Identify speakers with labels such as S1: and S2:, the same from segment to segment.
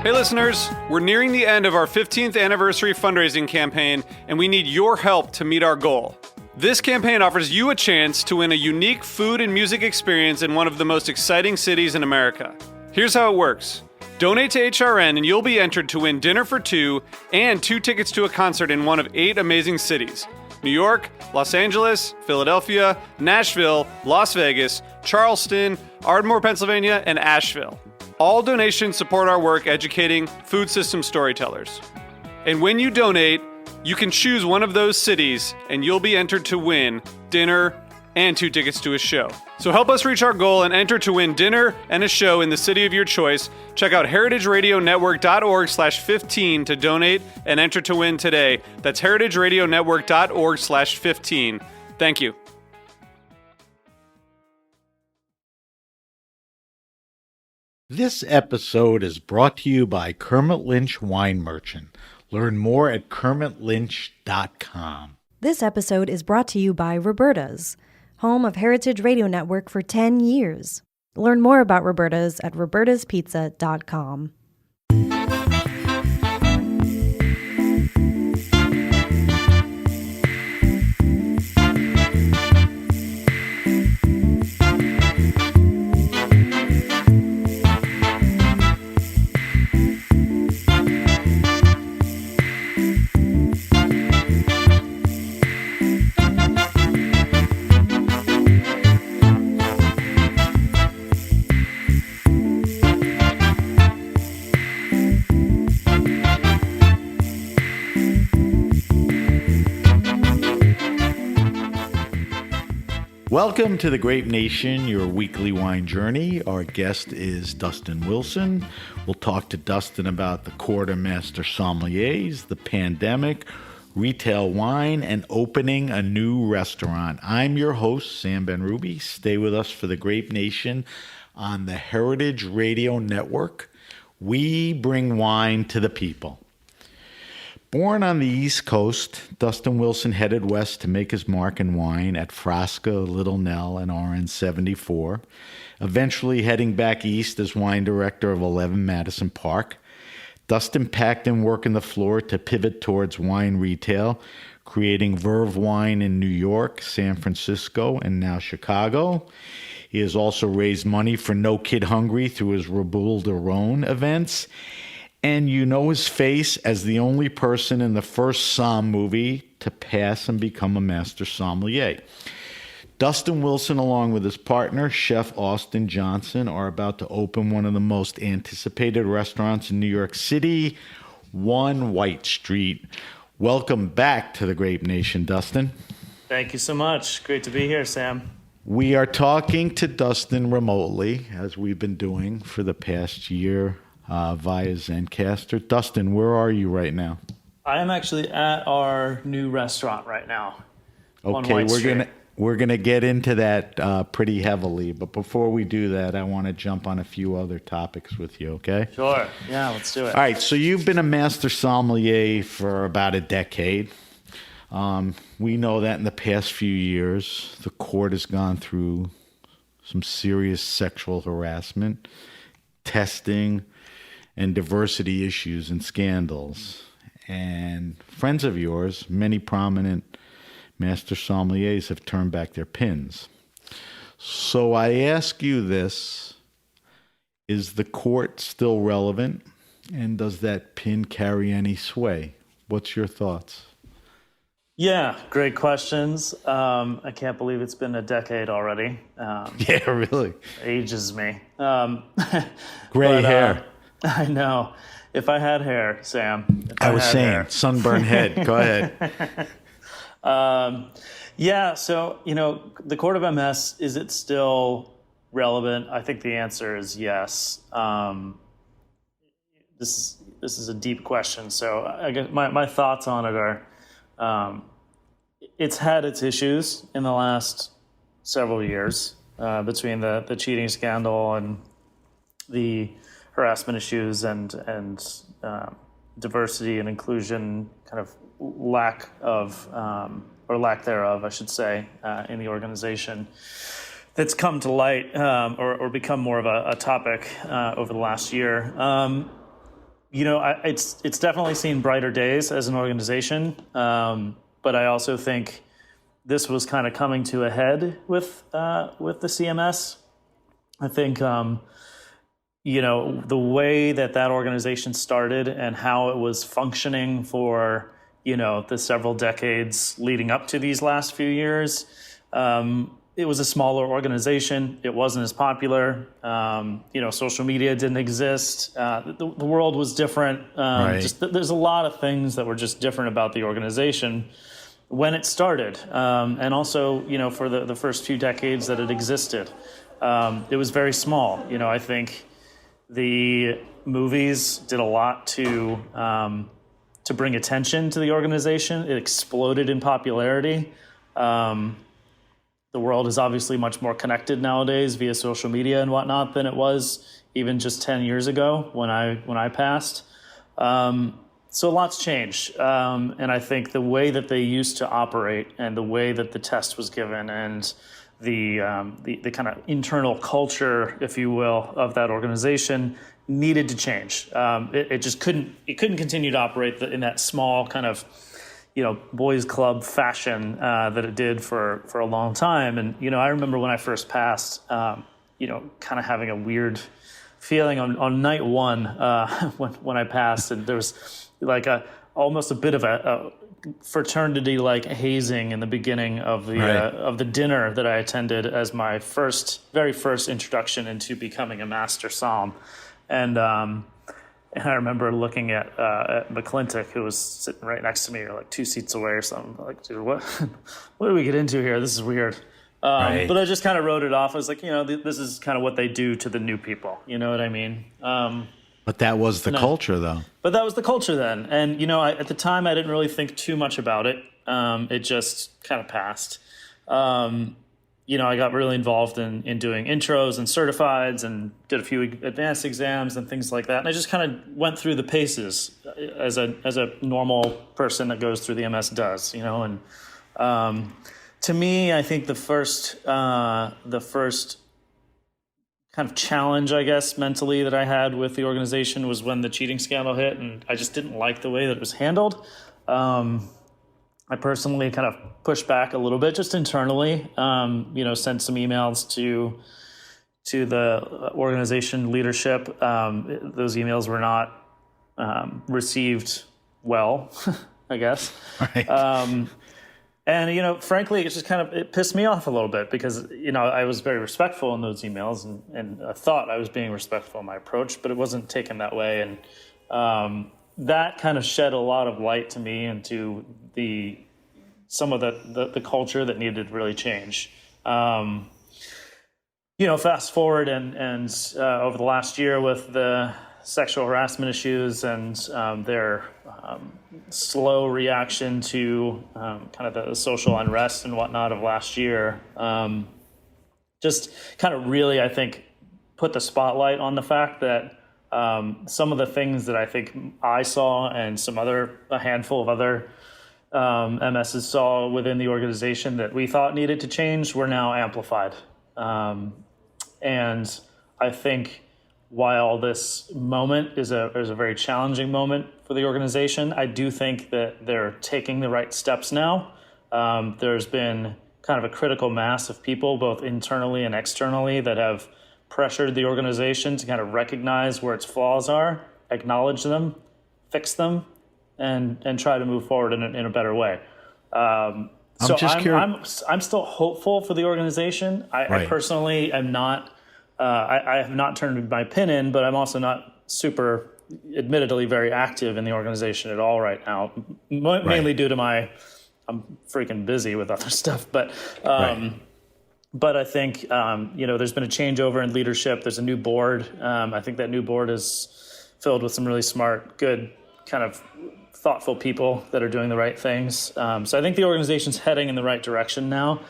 S1: Hey listeners, we're nearing the end of our 15th anniversary fundraising campaign, and we need your help to meet our goal. This campaign offers you a chance to win a unique food and music experience in one of the most exciting cities in America. Here's how it works. Donate to HRN and you'll be entered to win dinner for two and 2 tickets to a concert in one of 8 amazing cities: New York, Los Angeles, Philadelphia, Nashville, Las Vegas, Charleston, Ardmore, Pennsylvania, and Asheville. All donations support our work educating food system storytellers. And when you donate, you can choose one of those cities and you'll be entered to win dinner and 2 tickets to a show. So help us reach our goal and enter to win dinner and a show in the city of your choice. Check out heritageradionetwork.org/15 to donate and enter to win today. That's heritageradionetwork.org/15. Thank you.
S2: This episode is brought to you by Kermit Lynch Wine Merchant. Learn more at kermitlynch.com.
S3: This episode is brought to you by Roberta's, home of Heritage Radio Network for 10 years. Learn more about Roberta's at robertaspizza.com.
S2: Welcome to the Grape Nation, your weekly wine journey. Our guest is Dustin Wilson. We'll talk to Dustin about the Court of Master Sommeliers, the pandemic, retail wine, and opening a new restaurant. I'm your host, Sam Ben-Ruby. Stay with us for the Grape Nation on the Heritage Radio Network. We bring wine to the people. Born on the East Coast, Dustin Wilson headed west to make his mark in wine at Frasca, Little Nell, and RN74, eventually heading back east as wine director of 11 Madison Park. Dustin packed in work in the floor to pivot towards wine retail, creating Verve Wine in New York, San Francisco, and now Chicago. He has also raised money for No Kid Hungry through his Raboul de Rhone events. And you know his face as the only person in the first Somm movie to pass and become a master sommelier. Dustin Wilson, along with his partner, Chef Austin Johnson, are about to open one of the most anticipated restaurants in New York City, 1 White Street. Welcome back to the Grape Nation, Dustin.
S4: Thank you so much. Great to be here, Sam.
S2: We are talking to Dustin remotely, as we've been doing for the past year. Via Zencastr. Dustin, where are you right now?
S4: I am actually at our new restaurant right now.
S2: Okay, we're gonna get into that pretty heavily, but before we do that, I want to jump on a few other topics with you. Okay?
S4: Sure. Yeah, let's do it.
S2: All right. So you've been a master sommelier for about a decade. We know that in the past few years, the court has gone through some serious sexual harassment, testing, and diversity issues and scandals. And friends of yours, many prominent master sommeliers, have turned back their pins. So I ask you this: is the court still relevant? And does that pin carry any sway? What's your thoughts?
S4: Yeah, great questions. I can't believe it's been a decade already.
S2: Yeah, really.
S4: Ages me.
S2: Gray hair.
S4: I know. If I had hair, Sam.
S2: I was saying, sunburned head. Go ahead.
S4: Yeah, so, the Court of MS, is it still relevant? I think the answer is yes. This is a deep question. So I guess my thoughts on it are, it's had its issues in the last several years between the cheating scandal and the harassment issues and diversity and inclusion kind of lack of, or lack thereof, I should say, in the organization that's come to light or become more of a topic over the last year. It's definitely seen brighter days as an organization, but I also think this was kind of coming to a head with the CMS. I think the way that organization started and how it was functioning for the several decades leading up to these last few years. It was a smaller organization. It wasn't as popular. Social media didn't exist. The world was different.
S2: Right.
S4: There's a lot of things that were just different about the organization when it started. And also, for the first few decades that it existed, it was very small. I think the movies did a lot to bring attention to the organization. It exploded in popularity. The world is obviously much more connected nowadays via social media and whatnot than it was even just 10 years ago when I passed. So lots changed. And I think the way that they used to operate and the way that the test was given and the kind of internal culture, if you will, of that organization needed to change. It just couldn't continue to operate in that small kind of boys club fashion that it did for a long time. And I remember when I first passed, kind of having a weird feeling on night one when I passed, and there was like almost a bit of a fraternity like hazing in the beginning of the dinner that I attended as my very first introduction into becoming a master somm. And I remember looking at McClintock, who was sitting right next to me, or like 2 seats away or something. Like, dude, what do we get into here? This is weird.
S2: Right.
S4: But I just kind of wrote it off. I was like, this is kind of what they do to the new people. You know what I mean?
S2: But that was the culture, though.
S4: But that was the culture then. And, at the time, I didn't really think too much about it. It just kind of passed. I got really involved in doing intros and certifieds and did a few advanced exams and things like that. And I just kind of went through the paces as a normal person that goes through the MS does, And to me, I think the first kind of challenge, I guess, mentally that I had with the organization was when the cheating scandal hit, and I just didn't like the way that it was handled. I personally kind of pushed back a little bit just internally, sent some emails to the organization leadership. Those emails were not received well, I guess.
S2: Right.
S4: And, frankly, it pissed me off a little bit because, I was very respectful in those emails and I thought I was being respectful in my approach, but it wasn't taken that way. And that kind of shed a lot of light to me into some of the culture that needed to really change. Fast forward and over the last year with the sexual harassment issues and their slow reaction to kind of the social unrest and whatnot of last year, just kind of really, I think, put the spotlight on the fact that some of the things that I think I saw and a handful of other MSs saw within the organization that we thought needed to change were now amplified. And I think while this moment is a very challenging moment for the organization, I do think that they're taking the right steps now. There's been kind of a critical mass of people, both internally and externally, that have pressured the organization to kind of recognize where its flaws are, acknowledge them, fix them, and try to move forward in a better way. I'm still hopeful for the organization. I personally am not. I have not turned my pin in, but I'm also not super, admittedly, very active in the organization at all right now. Mainly due to I'm freaking busy with other stuff, but. But I think, there's been a changeover in leadership. There's a new board. I think that new board is filled with some really smart, good, kind of thoughtful people that are doing the right things. So I think the organization's heading in the right direction now.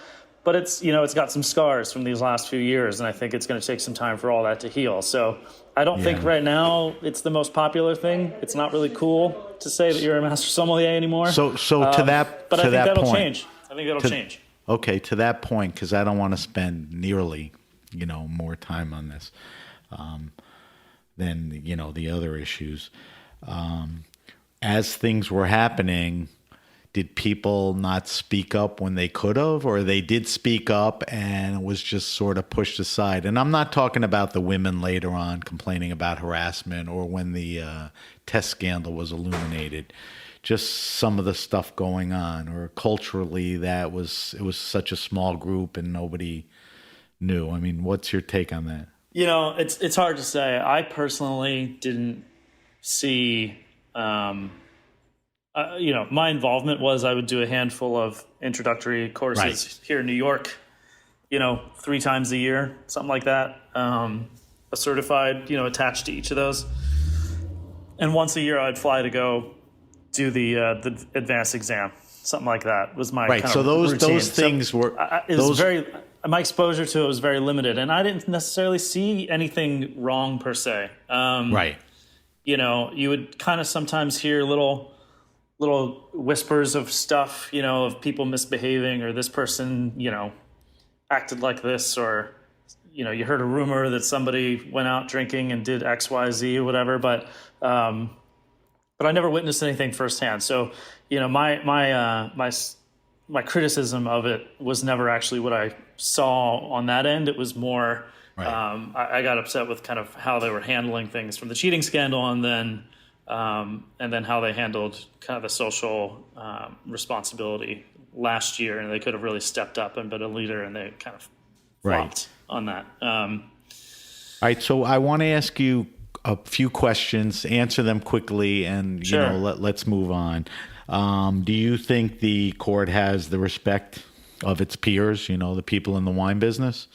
S4: But it's got some scars from these last few years, and I think it's going to take some time for all that to heal. So I don't think right now it's the most popular thing. It's not really cool to say that you're a master sommelier anymore.
S2: So to that,
S4: but
S2: to
S4: I think
S2: that
S4: that'll
S2: point,
S4: change. I think that'll change.
S2: Okay, to that point, because I don't want to spend nearly, more time on this than, the other issues. As things were happening, did people not speak up when they could have, or they did speak up and it was just sort of pushed aside? And I'm not talking about the women later on complaining about harassment or when the test scandal was illuminated, just some of the stuff going on, or culturally it was such a small group and nobody knew. I mean, what's your take on that?
S4: It's hard to say. I personally didn't see, my involvement was I would do a handful of introductory courses here in New York, 3 times a year, something like that. A certified, attached to each of those. And once a year I'd fly to go do the advanced exam, something like that was my kind
S2: so
S4: of
S2: those
S4: routine.
S2: things were
S4: my exposure to it was very limited, and I didn't necessarily see anything wrong per se. You would kind of sometimes hear little whispers of stuff, of people misbehaving, or this person, acted like this, or, you heard a rumor that somebody went out drinking and did X, Y, Z or whatever. But I never witnessed anything firsthand. So, my criticism of it was never actually what I saw on that end. It was more, I got upset with kind of how they were handling things from the cheating scandal, and then how they handled kind of the social responsibility last year. And they could have really stepped up and been a leader, and they kind of flopped on that. All
S2: right. So I want to ask you a few questions, answer them quickly, and,
S4: Sure.
S2: let's move on. Do you think the court has the respect of its peers, the people in the wine business,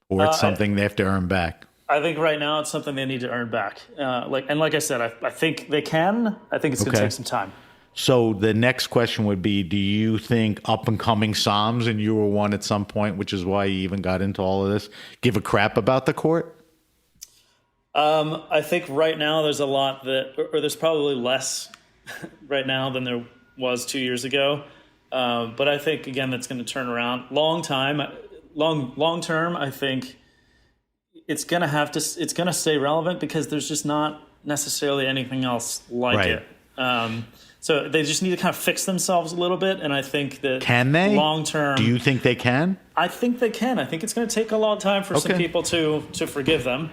S2: or it's something they have to earn back?
S4: I think right now it's something they need to earn back. Like I said, I think they can. I think it's going to take some time.
S2: So the next question would be, do you think up-and-coming Psalms, and you were one at some point, which is why you even got into all of this, give a crap about the court?
S4: I think right now there's a lot or there's probably less right now than there was 2 years ago. But I think, again, that's going to turn around. Long term, I think it's going to stay relevant because there's just not necessarily anything else like it. So they just need to kind of fix themselves a little bit. And I think that
S2: can they
S4: long term,
S2: do you think they can?
S4: I think they can. I think it's going to take a long time for some people to forgive them.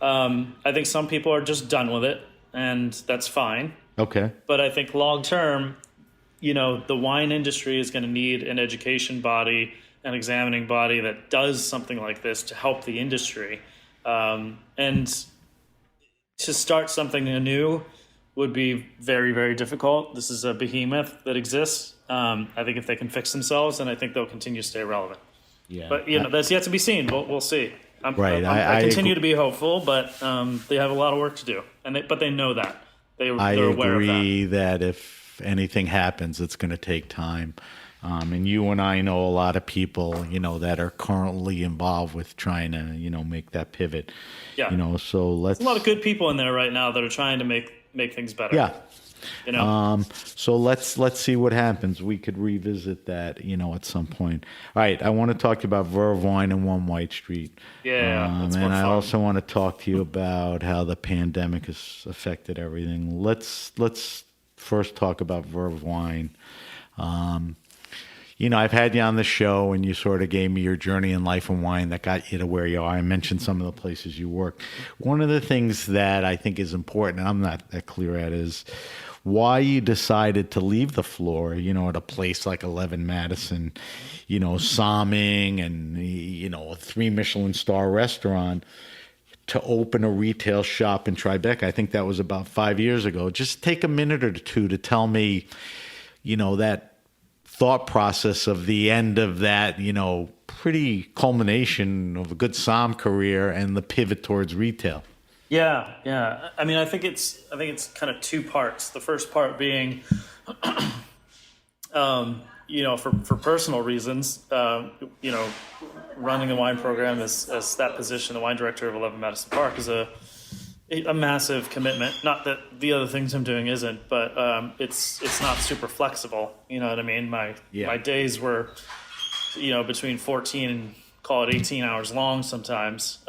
S4: I think some people are just done with it, and that's fine.
S2: Okay.
S4: But I think long term, the wine industry is going to need an education body, an examining body that does something like this to help the industry. And to start something anew would be very, very difficult. This is a behemoth that exists. I think if they can fix themselves, then I think they'll continue to stay relevant.
S2: Yeah.
S4: But, that's yet to be seen. We'll see.
S2: I
S4: continue to be hopeful, but they have a lot of work to do. But they know that. They're aware of that.
S2: I agree that if anything happens, it's going to take time. And you and I know a lot of people, that are currently involved with trying to, make that pivot.
S4: Yeah.
S2: So
S4: There's a lot of good people in there right now that are trying to make things better.
S2: Yeah. So let's see what happens. We could revisit that, at some point. All right. I want to talk to you about Verve Wine and One White Street.
S4: Yeah.
S2: And I also want to talk to you about how the pandemic has affected everything. Let's first talk about Verve Wine. I've had you on the show, and you sort of gave me your journey in life and wine that got you to where you are. I mentioned some of the places you work. One of the things that I think is important, and I'm not that clear at, is why you decided to leave the floor, at a place like 11 Madison, Somming and, a 3 Michelin star restaurant, to open a retail shop in Tribeca. I think that was about 5 years ago. Just take a minute or two to tell me, that thought process of the end of that, pretty culmination of a good Somm career and the pivot towards retail.
S4: Yeah. I mean, I think it's kind of 2 parts. The first part being, for personal reasons, running the wine program as that position, the wine director of 11 Madison Park, is a massive commitment. Not that the other things I'm doing isn't, but it's not super flexible. You know what I mean? My days were, between 14 and call it 18 hours long sometimes.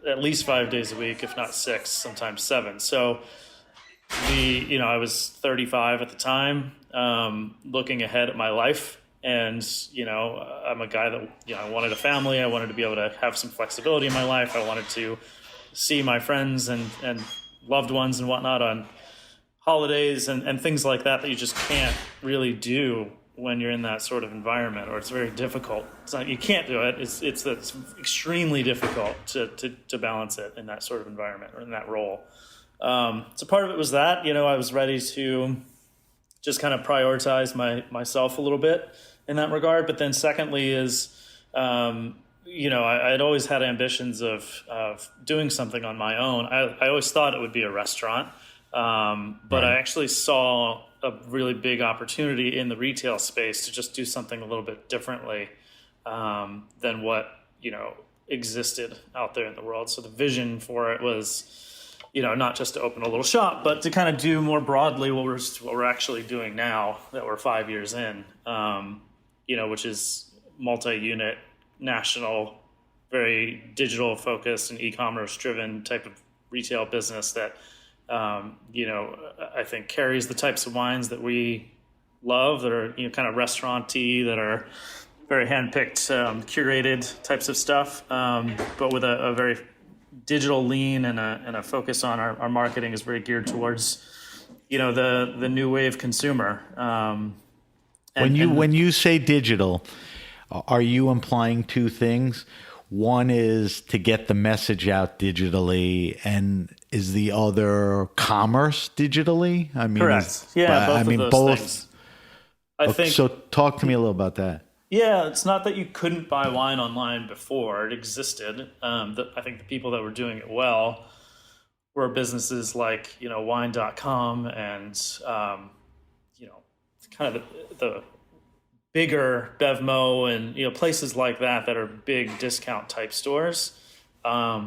S4: at least 5 days a week, if not 6, sometimes 7. So I was 35 at the time, looking ahead at my life. And, I'm a guy that, I wanted a family. I wanted to be able to have some flexibility in my life. I wanted to see my friends and loved ones and whatnot on holidays and things like that you just can't really do when you're in that sort of environment, or it's very difficult. It's not, you can't do it. It's extremely difficult to balance it in that sort of environment or in that role. So part of it was that, I was ready to just kind of prioritize myself a little bit in that regard. But then secondly is, I'd always had ambitions of doing something on my own. I always thought it would be a restaurant. But I actually saw a really big opportunity in the retail space to just do something a little bit differently than what, existed out there in the world. So the vision for it was, not just to open a little shop, but to kind of do more broadly what we're actually doing now that we're 5 years in, which is multi-unit, national, very digital focused and e-commerce driven type of retail business that, I think carries the types of wines that we love, that are, kind of restaurant-y, that are very handpicked, curated types of stuff, but with a very digital lean and a focus on our marketing is very geared towards, the new wave consumer.
S2: When you say digital, are you implying two things? One is to get the message out digitally, and is the other commerce digitally? I mean,
S4: correct. Yeah, both of those things. I think.
S2: So talk to me a little about that.
S4: Yeah, it's not that you couldn't buy wine online before. It existed. I think the people that were doing it well were businesses like, wine.com and, kind of the bigger Bevmo and, places like that are big discount type stores. But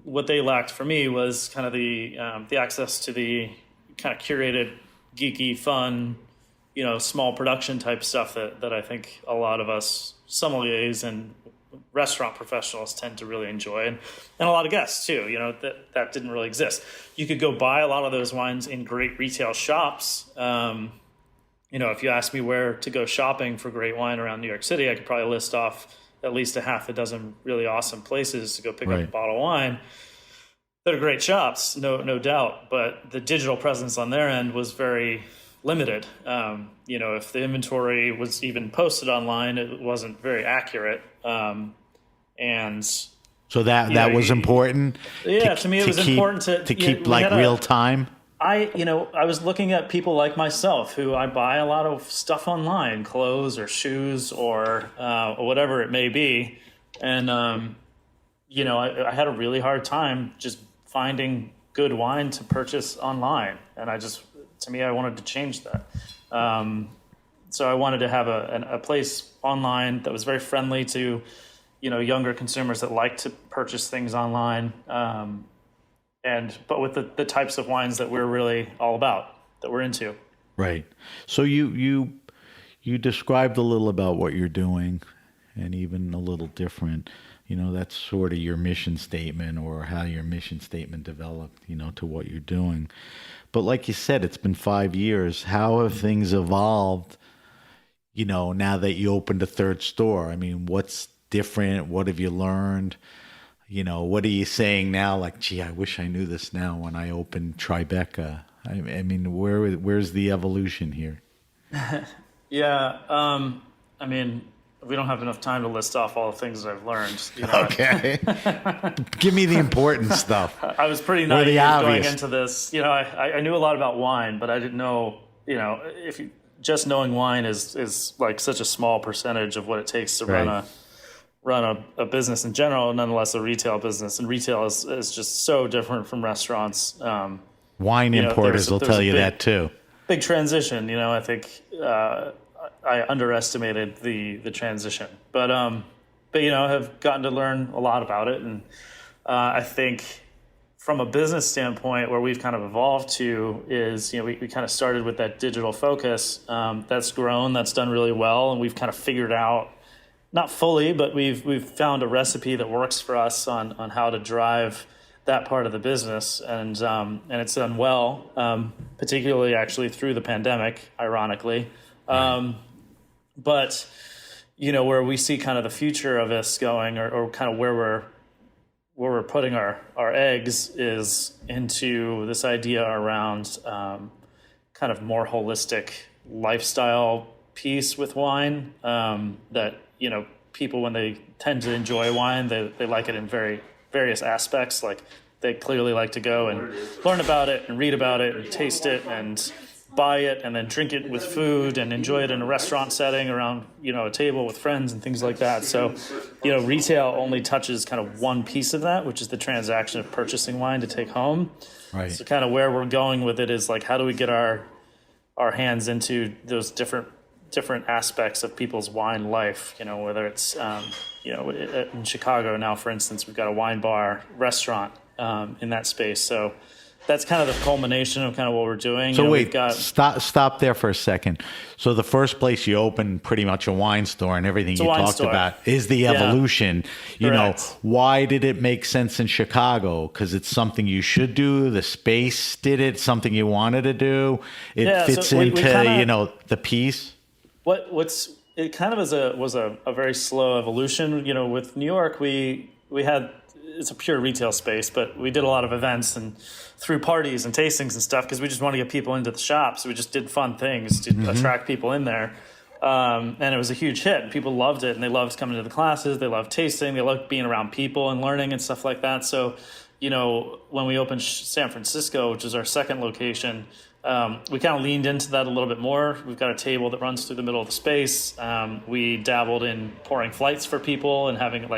S4: what they lacked for me was kind of the access to the kind of curated, geeky, fun, small production type stuff that I think a lot of us sommeliers and restaurant professionals tend to really enjoy, and a lot of guests too. That didn't really exist. You could go buy a lot of those wines in great retail shops. If you ask me where to go shopping for great wine around New York City, I could probably list off at least a half a dozen really awesome places to go pick up a bottle of wine. They're great shops, no doubt, but the digital presence on their end was very limited. If the inventory was even posted online, it wasn't very accurate. And
S2: so that was important.
S4: Yeah, to me it was important
S2: to keep real time.
S4: I was looking at people like myself who I buy a lot of stuff online, clothes or shoes or whatever it may be, and I had a really hard time just finding good wine to purchase online, and I wanted to change that. So I wanted to have a place online that was very friendly to, younger consumers that like to purchase things online. But with the types of wines that we're really all about, that we're into.
S2: Right. So you described a little about what you're doing, and even a little different. That's sort of your mission statement, or how your mission statement developed, to what you're doing. But like you said, it's been 5 years. How have things evolved, now that you opened a third store? I mean, what's different? What have you learned? What are you saying now? Like, gee, I wish I knew this now when I opened Tribeca. I mean, where's the evolution here?
S4: Yeah. We don't have enough time to list off all the things that I've learned.
S2: Okay. Give me the important stuff.
S4: I was pretty naive going into this. I knew a lot about wine, but I didn't know, just knowing wine is like such a small percentage of what it takes to run a business in general, nonetheless a retail business. And retail is just so different from restaurants.
S2: Wine importers will tell you that too.
S4: Big transition, I think I underestimated the transition, but have gotten to learn a lot about it. And I think from a business standpoint, where we've kind of evolved to is, we kind of started with that digital focus. That's grown, that's done really well. And we've kind of figured out not fully, but we've found a recipe that works for us on how to drive that part of the business, and it's done well, particularly actually through the pandemic, ironically. But where we see kind of the future of this going, or kind of where we're putting our eggs, is into this idea around kind of more holistic lifestyle piece with wine, that people, when they tend to enjoy wine, they like it in various aspects. Like, they clearly like to go and learn about it and read about it and taste it and buy it and then drink it with food and enjoy it in a restaurant setting around a table with friends and things like that. So retail only touches kind of one piece of that, which is the transaction of purchasing wine to take home.
S2: Right.
S4: So kind of where we're going with it is, like, how do we get our hands into those different aspects of people's wine life, whether it's, in Chicago now, for instance, we've got a wine bar restaurant in that space. So that's kind of the culmination of kind of what we're doing.
S2: So wait, stop there for a second. So the first place you opened, pretty much a wine store, and everything you talked about is the evolution.
S4: Correct.
S2: Why did it make sense in Chicago? Because it's something you should do. The space did it. Something you wanted to do. It fits
S4: so
S2: into
S4: we kinda,
S2: the piece.
S4: It kind of was a very slow evolution. With New York, we had, it's a pure retail space, but we did a lot of events and through parties and tastings and stuff, because we just want to get people into the shop. So we just did fun things to attract people in there. And it was a huge hit. People loved it, and they loved coming to the classes. They loved tasting. They loved being around people and learning and stuff like that. So, when we opened San Francisco, which is our second location, we kind of leaned into that a little bit more. We've got a table that runs through the middle of the space. We dabbled in pouring flights for people and having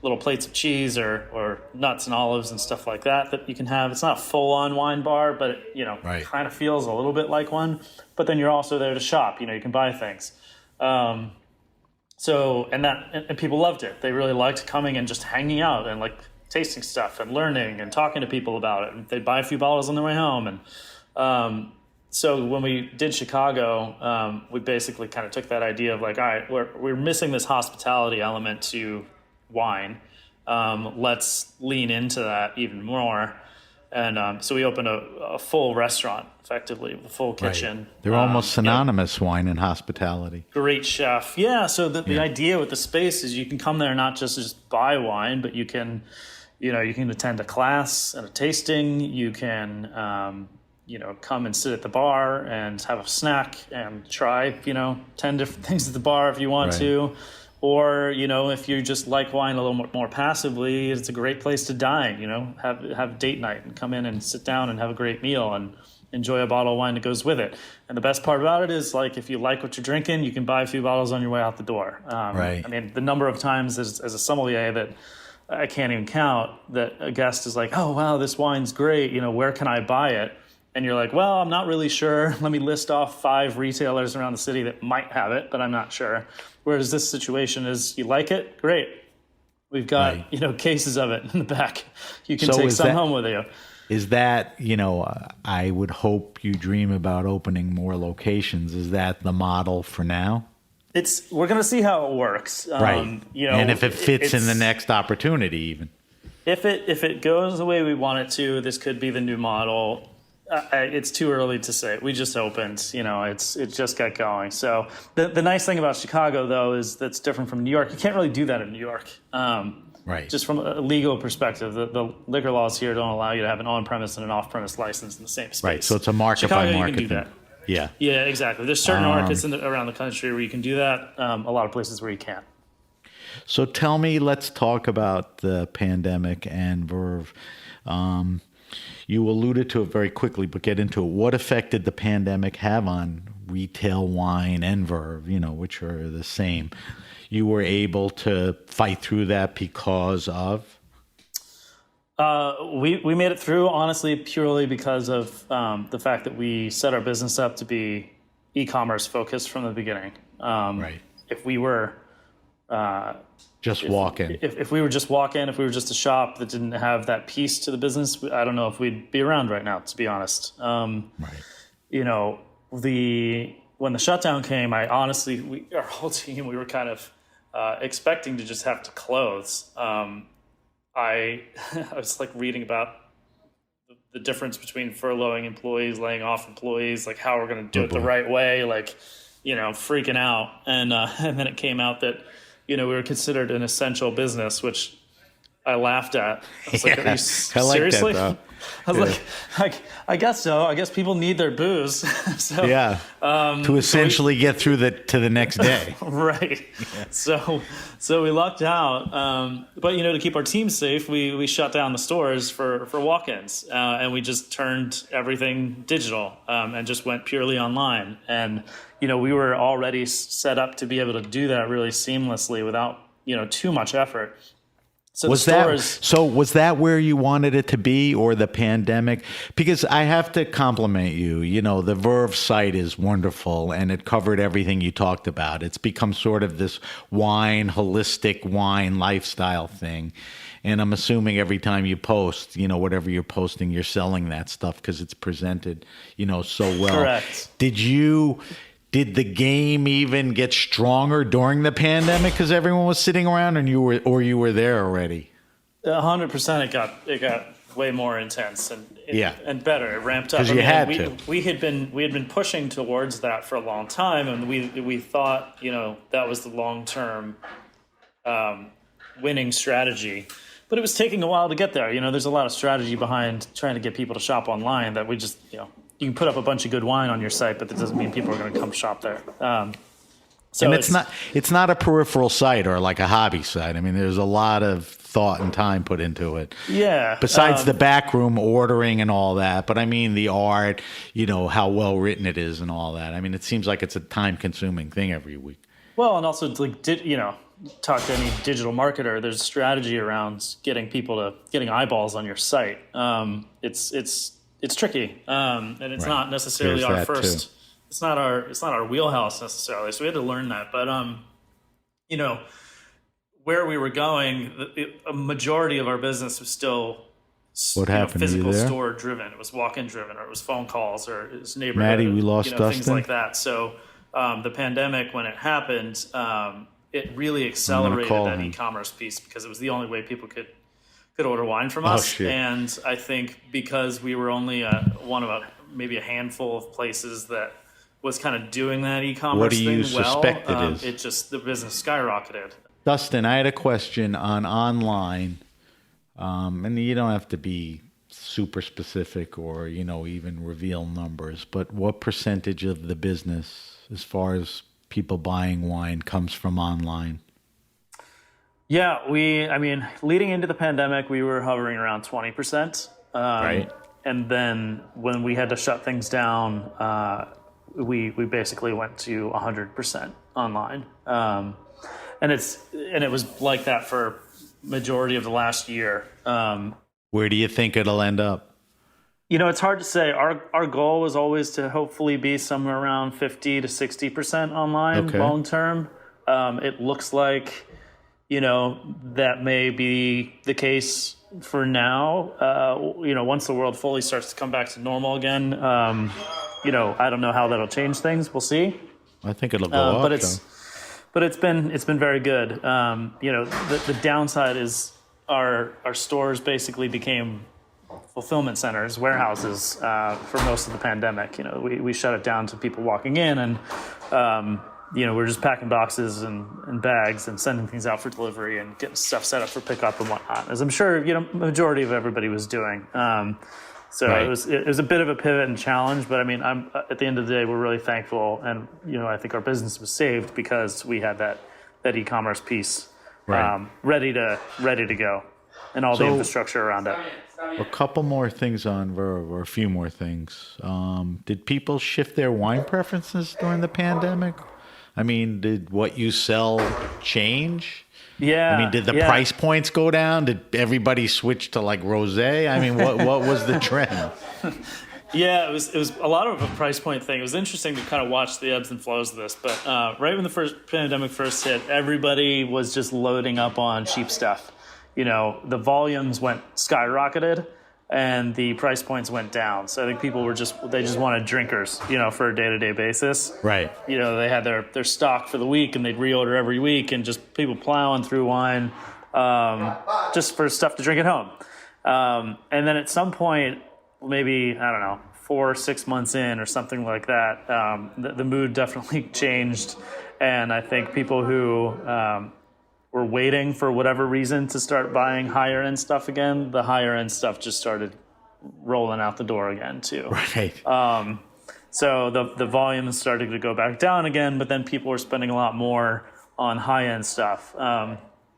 S4: little plates of cheese or nuts and olives and stuff like that you can have. It's not a full-on wine bar, but it kind of feels a little bit like one. But then you're also there to shop. You can buy things. And people loved it. They really liked coming and just hanging out and tasting stuff and learning and talking to people about it. And they'd buy a few bottles on their way home. And so when we did Chicago, we basically kind of took that idea of all right, we're missing this hospitality element to wine. Let's lean into that even more. And so we opened a full restaurant, effectively, a full kitchen.
S2: Right. They're almost synonymous, wine and hospitality.
S4: Great chef. Yeah, so the idea with the space is you can come there not just buy wine, but you can attend a class and a tasting. You can come and sit at the bar and have a snack and try 10 different things at the bar if you want to. Or, if you just like wine a little more passively, it's a great place to dine, have date night and come in and sit down and have a great meal and enjoy a bottle of wine that goes with it. And the best part about it is, if you like what you're drinking, you can buy a few bottles on your way out the door. I mean, the number of times as a sommelier that I can't even count, that a guest is like, oh, wow, this wine's great. Where can I buy it? And you're like, well, I'm not really sure. Let me list off 5 retailers around the city that might have it, but I'm not sure. Whereas this situation is, you like it? Great. We've got, cases of it in the back. You can take some home with you.
S2: Is that, I would hope you dream about opening more locations. Is that the model for now?
S4: We're going to see how it works.
S2: Right. And if it fits in the next opportunity even.
S4: If it goes the way we want it to, this could be the new model. It's too early to say. We just opened, it just got going. So the nice thing about Chicago, though, is that's different from New York. You can't really do that in New York.
S2: Right.
S4: Just from a legal perspective, the liquor laws here don't allow you to have an on-premise and an off-premise license in the same space.
S2: Right. So it's a market
S4: Chicago,
S2: by market.
S4: You can do that.
S2: Yeah.
S4: Yeah, exactly. There's certain markets around the country where you can do that. A lot of places where you can't.
S2: So tell me, let's talk about the pandemic and Verve. You alluded to it very quickly, but get into it. What effect did the pandemic have on retail wine and Verve, which are the same? You were able to fight through that because of?
S4: We made it through, honestly, purely because of the fact that we set our business up to be e-commerce focused from the beginning.
S2: Right.
S4: If we were...
S2: Just walk in.
S4: If we were just walk in, if we were just a shop that didn't have that piece to the business, I don't know if we'd be around right now, to be honest.
S2: Right.
S4: When the shutdown came, our whole team, we were kind of expecting to just have to close. I was like reading about the difference between furloughing employees, laying off employees, like how we're going to do it the right way, like, freaking out. And then it came out that, we were considered an essential business, which I laughed at. I was like, are you seriously?
S2: That, though.
S4: I was like, I guess so. I guess people need their booze. So,
S2: to essentially get through to the next day.
S4: Right. Yeah. So we lucked out. But, to keep our team safe, we shut down the stores for walk-ins. And we just turned everything digital and just went purely online. And, we were already set up to be able to do that really seamlessly without, too much effort. So was
S2: that where you wanted it to be, or the pandemic? Because I have to compliment you. The Verve site is wonderful, and it covered everything you talked about. It's become sort of this holistic wine lifestyle thing. And I'm assuming every time you post, whatever you're posting, you're selling that stuff because it's presented, so well.
S4: Correct.
S2: Did the game even get stronger during the pandemic because everyone was sitting around, and you were there already?
S4: 100%. It got way more intense and better. It ramped up.
S2: Because you had to.
S4: We had been pushing towards that for a long time, and we thought that was the long term winning strategy. But it was taking a while to get there. There's a lot of strategy behind trying to get people to shop online that we just you can put up a bunch of good wine on your site, but that doesn't mean people are going to come shop there. So
S2: it's not a peripheral site or like a hobby site. I mean, there's a lot of thought and time put into it.
S4: Yeah.
S2: Besides the backroom ordering and all that, but I mean the art, how well written it is and all that. I mean, it seems like it's a time-consuming thing every week.
S4: Well, and also talk to any digital marketer. There's a strategy around getting eyeballs on your site. It's tricky, and it's not necessarily our first. Too. It's not our wheelhouse necessarily. So we had to learn that. But where we were going, a majority of our business was still physical store driven. It was walk-in driven, or it was phone calls, or it was neighborhood.
S2: Maddie, we lost Dustin.
S4: Things like that. So the pandemic, when it happened, it really accelerated that e-commerce piece because it was the only way people could order wine from us. And I think because we were only one of maybe a handful of places that was kind of doing that e-commerce thing well. What do you suspect it is? The business skyrocketed.
S2: Dustin, I had a question on online, and you don't have to be super specific or, even reveal numbers, but what percentage of the business, as far as people buying wine, comes from online?
S4: Yeah, leading into the pandemic, we were hovering around 20%.
S2: Right.
S4: And then when we had to shut things down, we basically went to 100% online. And it was like that for majority of the last year.
S2: Where do you think it'll end up?
S4: It's hard to say. Our goal was always to hopefully be somewhere around 50 to 60% online long term. It looks like that may be the case for now. Once the world fully starts to come back to normal again, I don't know how that'll change things. We'll see.
S2: I think it'll go up.
S4: But it's been very good. The downside is our stores basically became fulfillment centers, warehouses for most of the pandemic. We shut it down to people walking in, and we're just packing boxes and bags and sending things out for delivery and getting stuff set up for pickup and whatnot, as I'm sure majority of everybody was doing. So right. It was a bit of a pivot and challenge, but I'm at the end of the day, we're really thankful, and I think our business was saved because we had that e-commerce piece ready to go, and all the infrastructure around it.
S2: A couple more things on Verve, or a few more things. Did people shift their wine preferences during the pandemic? Did what you sell change?
S4: Yeah.
S2: Did the price points go down? Did everybody switch to like rosé? What was the trend?
S4: Yeah, it was a lot of a price point thing. It was interesting to kind of watch the ebbs and flows of this. But right when the pandemic first hit, everybody was just loading up on cheap stuff. The volumes skyrocketed. and the price points went down. So I think people they just wanted drinkers, for a day-to-day basis.
S2: Right.
S4: They had their stock for the week, and they'd reorder every week, and just people plowing through wine just for stuff to drink at home. And then at some point, maybe, I don't know, 4 or 6 months in or something like that, the mood definitely changed. And I think people who were waiting for whatever reason to start buying higher end stuff again, the higher end stuff just started rolling out the door again too.
S2: Right.
S4: So the volume started to go back down again, but then people were spending a lot more on high end stuff.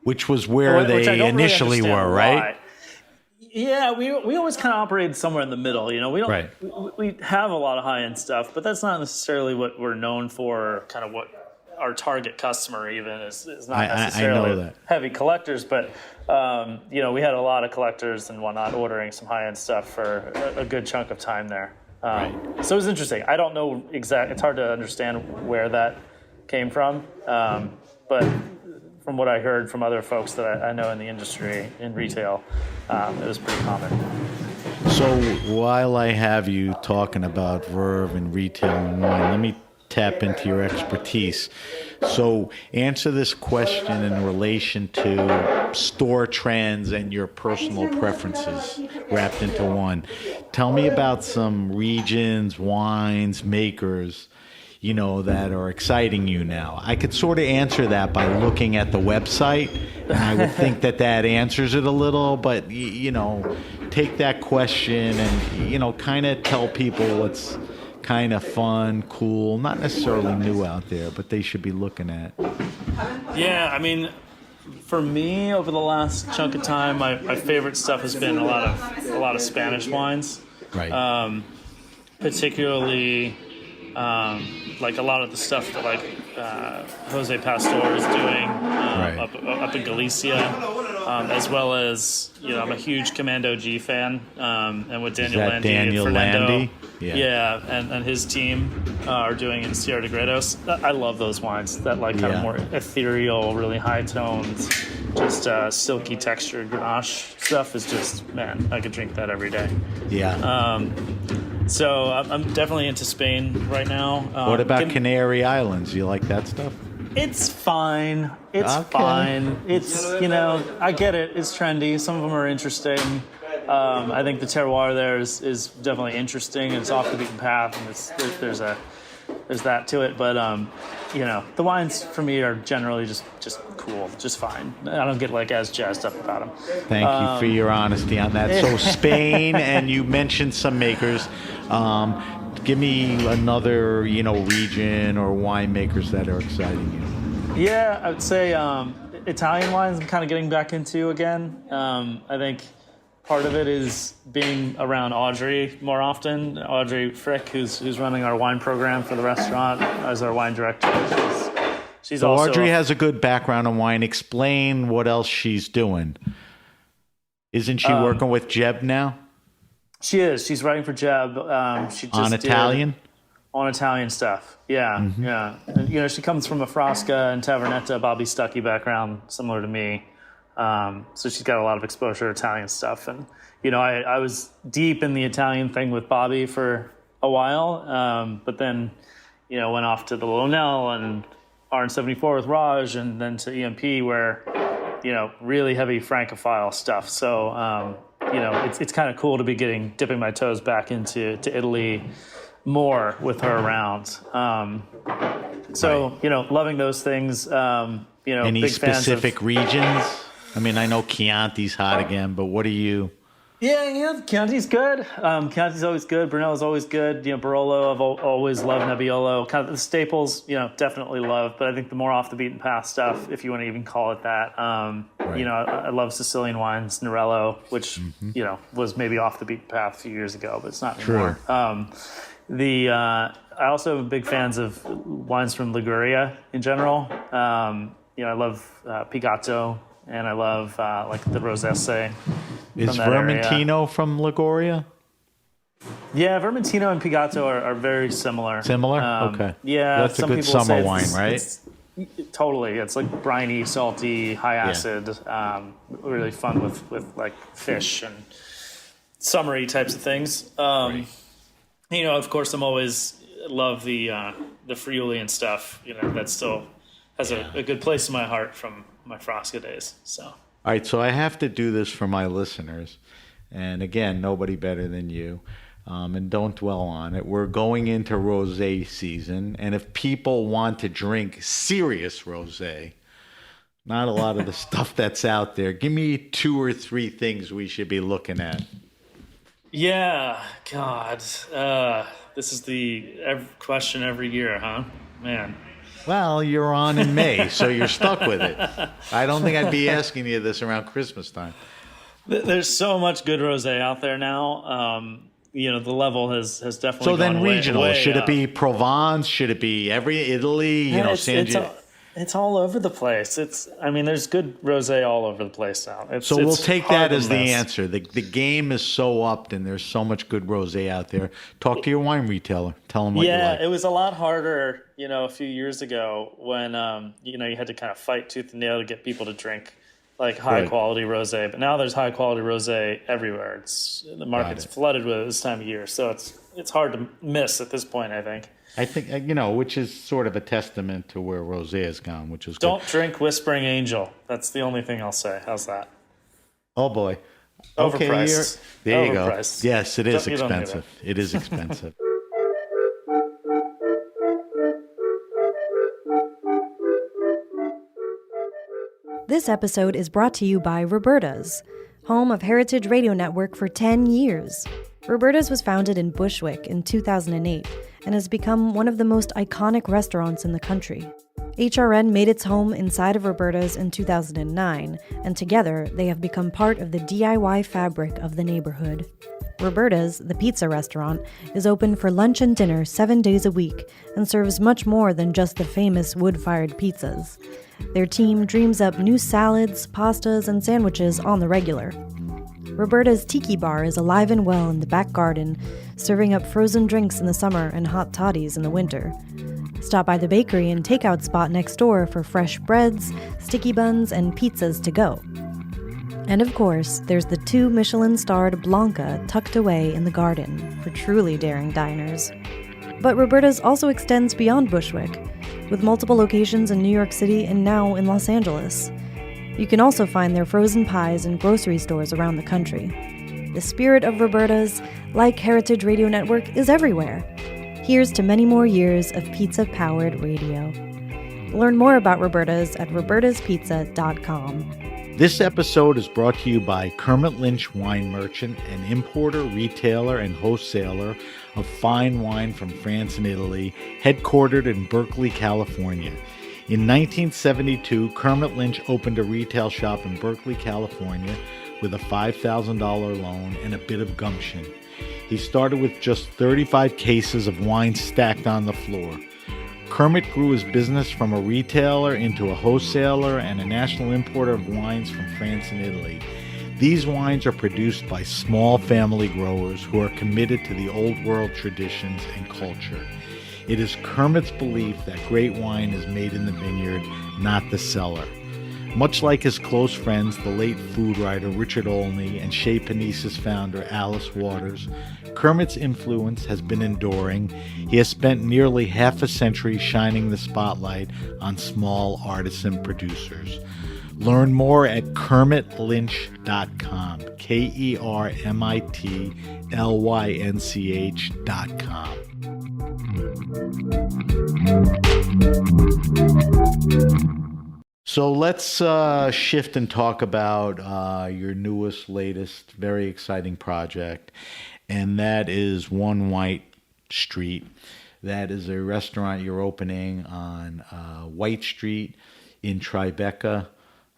S2: Which was where they initially were, right?
S4: Yeah, we always kind of operated somewhere in the middle. We don't
S2: Right.
S4: we have a lot of high end stuff, but that's not necessarily what we're known for. Kind of what our target customer even is not necessarily
S2: I know that.
S4: heavy collectors, but we had a lot of collectors and whatnot ordering some high end stuff for a good chunk of time there.
S2: Right.
S4: So it was interesting. I don't know exactly. It's hard to understand where that came from, but from what I heard from other folks that I know in the industry, in retail, it was pretty common.
S2: So while I have you talking about Verve and retail and wine, let me tap into your expertise. So answer this question in relation to store trends and your personal preferences wrapped into one. Tell me about some regions, wines, makers, that are exciting you now. I could sort of answer that by looking at the website, and I would think that answers it a little, but, take that question and, kind of tell people what's kind of fun, cool, not necessarily new out there, but they should be looking at.
S4: Yeah, I mean, for me, over the last chunk of time, my favorite stuff has been a lot of Spanish wines.
S2: Right.
S4: Particularly like a lot of the stuff that Jose Pastor is doing up in Galicia, as well as I'm a huge Commando G fan, and what Daniel Landy and Fernando, and his team are doing in Sierra de Gredos. I love those wines. That kind of more ethereal, really high tones, just silky textured Grenache stuff is just, man, I could drink that every day.
S2: Yeah.
S4: So I'm definitely into Spain right now.
S2: What about Canary Islands? You like that stuff?
S4: It's fine. It's fine. It's, I get it. It's trendy. Some of them are interesting. I think the terroir there is definitely interesting. It's off the beaten path, and there's that to it. But, the wines for me are generally just cool, just fine. I don't get as jazzed up about them.
S2: Thank you for your honesty on that. So Spain, and you mentioned some makers. Give me another, region or winemakers that are exciting you.
S4: Yeah, I would say Italian wines I'm kind of getting back into again. I think part of it is being around Audrey more often. Audrey Frick, who's running our wine program for the restaurant as our wine director. She's
S2: so
S4: also
S2: Audrey has a good background in wine. Explain what else she's doing. Isn't she working with Jeb now?
S4: She is. She's writing for Jeb. She just
S2: on Italian?
S4: On Italian stuff. Yeah, yeah. And, she comes from a Frasca and Tavernetta, Bobby Stuckey background, similar to me. So she's got a lot of exposure to Italian stuff. And, I was deep in the Italian thing with Bobby for a while, but then, went off to the Lonel and RN74 with Raj, and then to EMP where, really heavy Francophile stuff. So, it's kind of cool to be dipping my toes back into Italy more with her around. Loving those things.
S2: Any
S4: big
S2: specific regions? I mean, I know Chianti's hot again, but what are you?
S4: Yeah, Chianti's good. Chianti's always good. Brunello's always good. Barolo, I've always loved Nebbiolo. Kind of the staples, definitely love. But I think the more off the beaten path stuff, if you want to even call it that, I love Sicilian wines, Nerello, which was maybe off the beaten path a few years ago, but it's not anymore. I also am big fans of wines from Liguria in general. I love Pigatto, and I love the Rosesse.
S2: Is Vermentino from Liguria?
S4: Yeah, Vermentino and Pigatto are very similar.
S2: Similar? Okay.
S4: Yeah.
S2: That's a good summer wine, right?
S4: Totally. It's like briny, salty, high acid, really fun with fish and summery types of things. You know, of course, I'm always love the Friuli and stuff. You know, that still has a good place in my heart from my Frasca days. So,
S2: All right, so I have to do this for my listeners. And again, nobody better than you. And don't dwell on it. We're going into rosé season. And if people want to drink serious rosé, not a lot of the stuff that's out there, give me 2 or 3 things we should be looking at.
S4: yeah, God, this is the question every year, huh? Man.
S2: Well, you're on in May, so you're stuck with it. I don't think I'd be asking you this around Christmas time.
S4: There's so much good rosé out there now. You know, the level has definitely
S2: So
S4: gone
S2: then
S4: way,
S2: regional,
S4: way
S2: should
S4: up.
S2: it be Provence? Should it be every Italy? You know,
S4: It's all over the place. I mean, there's good rosé all over the place now.
S2: So we'll take that
S4: hard to
S2: as the
S4: miss.
S2: answer. The game is so upped, and there's so much good rosé out there. Talk to your wine retailer. Tell them what you like.
S4: It was a lot harder, you know, a few years ago when, you know, you had to kind of fight tooth and nail to get people to drink like high quality rosé. But now there's high quality rosé everywhere. The market's flooded with it this time of year, so it's hard to miss at this point, I think.
S2: I think, you know, which is sort of a testament to where rosé has gone, which is
S4: Don't drink Whispering Angel. That's the only thing I'll say. How's that?
S2: Oh boy.
S4: Overpriced.
S2: There you
S4: Overpriced.
S2: go. Yes, it is
S4: You don't need
S2: expensive. It is expensive.
S3: This episode is brought to you by Roberta's, home of Heritage Radio Network for 10 years. Roberta's was founded in Bushwick in 2008 and has become one of the most iconic restaurants in the country. HRN made its home inside of Roberta's in 2009, and together they have become part of the DIY fabric of the neighborhood. Roberta's, the pizza restaurant, is open for lunch and dinner 7 days a week and serves much more than just the famous wood-fired pizzas. Their team dreams up new salads, pastas, and sandwiches on the regular. Roberta's Tiki Bar is alive and well in the back garden, serving up frozen drinks in the summer and hot toddies in the winter. Stop by the bakery and takeout spot next door for fresh breads, sticky buns, and pizzas to go. And of course, there's the 2 Michelin-starred Blanca tucked away in the garden for truly daring diners. But Roberta's also extends beyond Bushwick, with multiple locations in New York City and now in Los Angeles. You can also find their frozen pies in grocery stores around the country. The spirit of Roberta's, like Heritage Radio Network, is everywhere. Here's to many more years of pizza-powered radio. Learn more about Roberta's at robertaspizza.com.
S2: This episode is brought to you by Kermit Lynch Wine Merchant, an importer, retailer, and wholesaler of fine wine from France and Italy, headquartered in Berkeley, California. In 1972, Kermit Lynch opened a retail shop in Berkeley, California with a $5,000 loan and a bit of gumption. He started with just 35 cases of wine stacked on the floor. Kermit grew his business from a retailer into a wholesaler and a national importer of wines from France and Italy. These wines are produced by small family growers who are committed to the old world traditions and culture. It is Kermit's belief that great wine is made in the vineyard, not the cellar. Much like his close friends, the late food writer Richard Olney and Chez Panisse founder Alice Waters, Kermit's influence has been enduring. He has spent nearly half a century shining the spotlight on small artisan producers. Learn more at KermitLynch.com, KermitLynch.com. So let's shift and talk about your newest, latest, very exciting project, and that is One White Street. That is a restaurant you're opening on White Street in Tribeca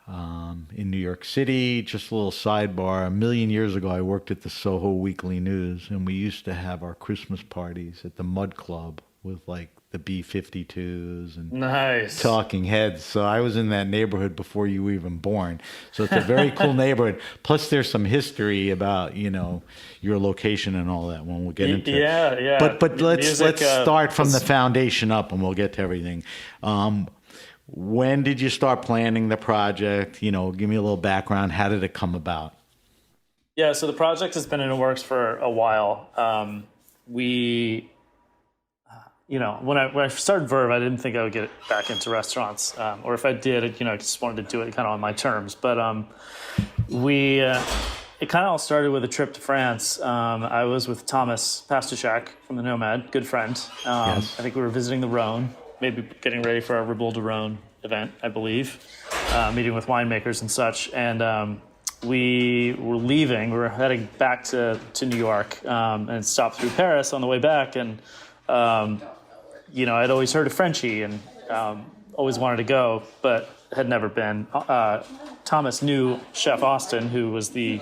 S2: in New York City. Just a little sidebar. A million years ago, I worked at the Soho Weekly News, and we used to have our Christmas parties at the Mud Club with like the B-52s and
S4: Nice.
S2: Talking Heads. So I was in that neighborhood before you were even born. So it's a very cool neighborhood. Plus there's some history about, you know, your location and all that when we'll get into it.
S4: Yeah.
S2: But let's
S4: Music,
S2: start from the foundation up and we'll get to everything. When did you start planning the project? You know, give me a little background. How did it come about?
S4: Yeah, so the project has been in the works for a while. When I started Verve, I didn't think I would get back into restaurants, or if I did, I just wanted to do it kind of on my terms. But it kind of all started with a trip to France. I was with Thomas Pastuchak from the Nomad, good friend.
S2: Yes.
S4: I think we were visiting the Rhone, maybe getting ready for our Riboul de Rhone event, I believe, meeting with winemakers and such. And we were leaving. We were heading back to New York and stopped through Paris on the way back. And I'd always heard of Frenchie and always wanted to go, but had never been. Thomas knew Chef Austin, who was the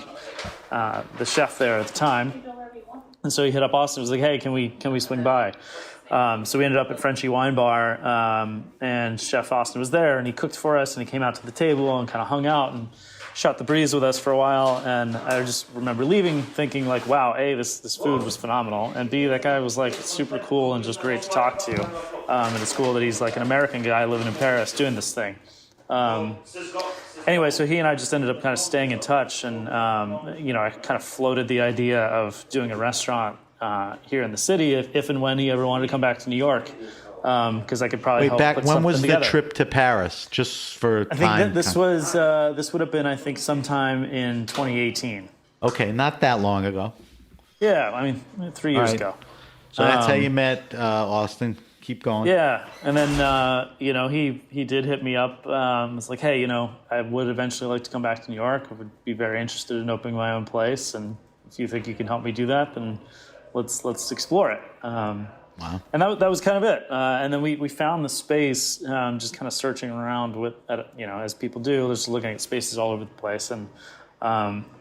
S4: chef there at the time, and so he hit up Austin. Was like, "Hey, can we swing by?" So we ended up at Frenchie Wine Bar, and Chef Austin was there, and he cooked for us, and he came out to the table and kind of hung out and shot the breeze with us for a while. And I just remember leaving thinking like, wow, A, this food was phenomenal, and B, that guy was like super cool and just great to talk to. And it's cool that he's like an American guy living in Paris doing this thing. Anyway, so he and I just ended up kind of staying in touch, and I kind of floated the idea of doing a restaurant here in the city if and when he ever wanted to come back to New York, because I could probably help put
S2: when was
S4: something
S2: the
S4: together.
S2: trip to Paris? Just for
S4: I
S2: time.
S4: think this would have been, I think, sometime in 2018.
S2: Okay, not that long ago.
S4: Yeah, I mean, 3 years ago.
S2: So that's how you met Austin. Keep going.
S4: Yeah, and then he did hit me up. It's like, hey, I would eventually like to come back to New York. I would be very interested in opening my own place, and if you think you can help me do that, then let's explore it.
S2: Wow. And
S4: that was kind of it. And then we found the space, just kind of searching around as people do, just looking at spaces all over the place, and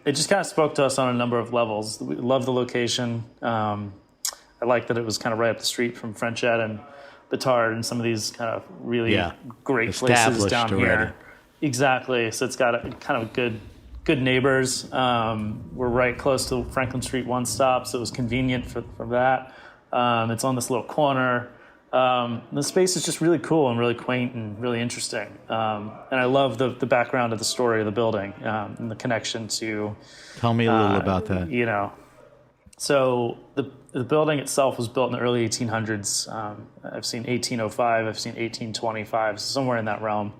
S4: it just kind of spoke to us on a number of levels. We loved the location. I liked that it was kind of right up the street from French Ed and Batard and some of these kind of really great places down here.
S2: Already.
S4: Exactly. So it's got a kind of good neighbors. We're right close to Franklin Street One Stop, so it was convenient for that. It's on this little corner. The space is just really cool and really quaint and really interesting. And I love the background of the story of the building and the connection to...
S2: Tell me a little about that.
S4: So the building itself was built in the early 1800s. I've seen 1805, I've seen 1825, somewhere in that realm.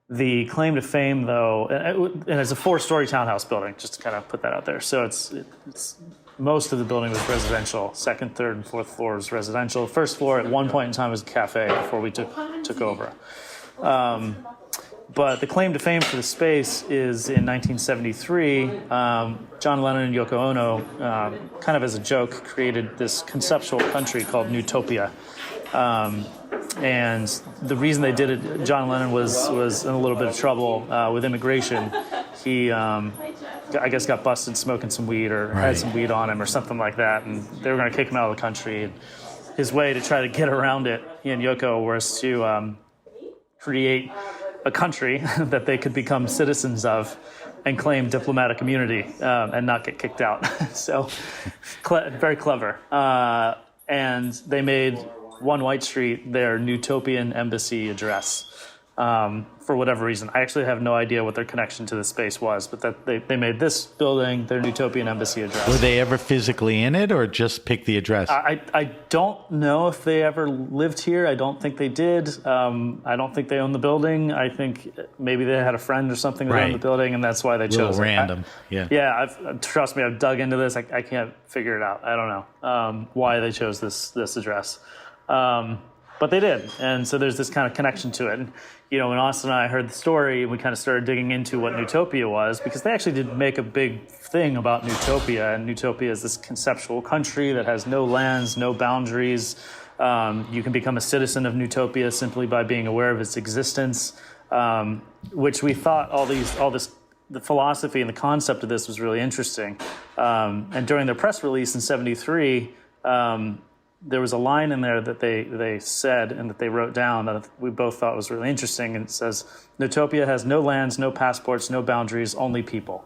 S4: The claim to fame, though, and it's a 4-story townhouse building, just to kind of put that out there. So it's most of the building was residential. Second, third, and fourth floors residential. First floor at one point in time was a cafe before we took over. But the claim to fame for the space is in 1973, John Lennon and Yoko Ono, kind of as a joke, created this conceptual country called Newtopia. And the reason they did it, John Lennon was in a little bit of trouble with immigration. He, I guess, got busted smoking some weed or had some weed on him or something like that, and they were going to kick him out of the country. And his way to try to get around it, he and Yoko, was to create a country that they could become citizens of and claim diplomatic immunity and not get kicked out. So very clever. And they made 1 White Street their Newtopian embassy address for whatever reason. I actually have no idea what their connection to the space was, but that they made this building their Newtopian embassy address.
S2: Were they ever physically in it or just pick the address?
S4: I don't know if they ever lived here. I don't think they did. I don't think they owned the building. I think maybe they had a friend or something that owned the building, and that's why they chose it.
S2: Random.
S4: Yeah, trust me, I've dug into this. I can't figure it out. I don't know why they chose this address. But they did. And so there's this kind of connection to it. And, when Austin and I heard the story, we kind of started digging into what Newtopia was, because they actually did make a big thing about Newtopia. And Newtopia is this conceptual country that has no lands, no boundaries. You can become a citizen of Newtopia simply by being aware of its existence, which we thought the philosophy and the concept of this was really interesting. And during their press release in 73, there was a line in there that they said and that they wrote down that we both thought was really interesting. And it says, Newtopia has no lands, no passports, no boundaries, only people.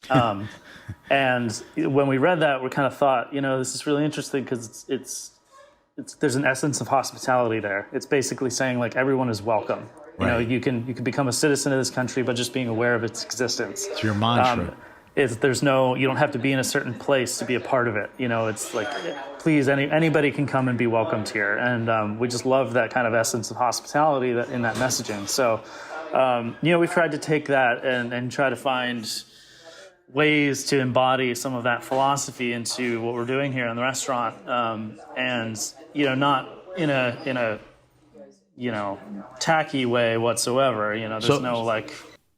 S4: And when we read that, we kind of thought, this is really interesting because there's an essence of hospitality there. It's basically saying like everyone is welcome. Right. You can become a citizen of this country by just being aware of its existence.
S2: It's your mantra.
S4: You don't have to be in a certain place to be a part of it. It's like, please, anybody can come and be welcomed here. And we just love that kind of essence of hospitality in that messaging. So, we've tried to take that and try to find ways to embody some of that philosophy into what we're doing here in the restaurant. And not in a tacky way whatsoever.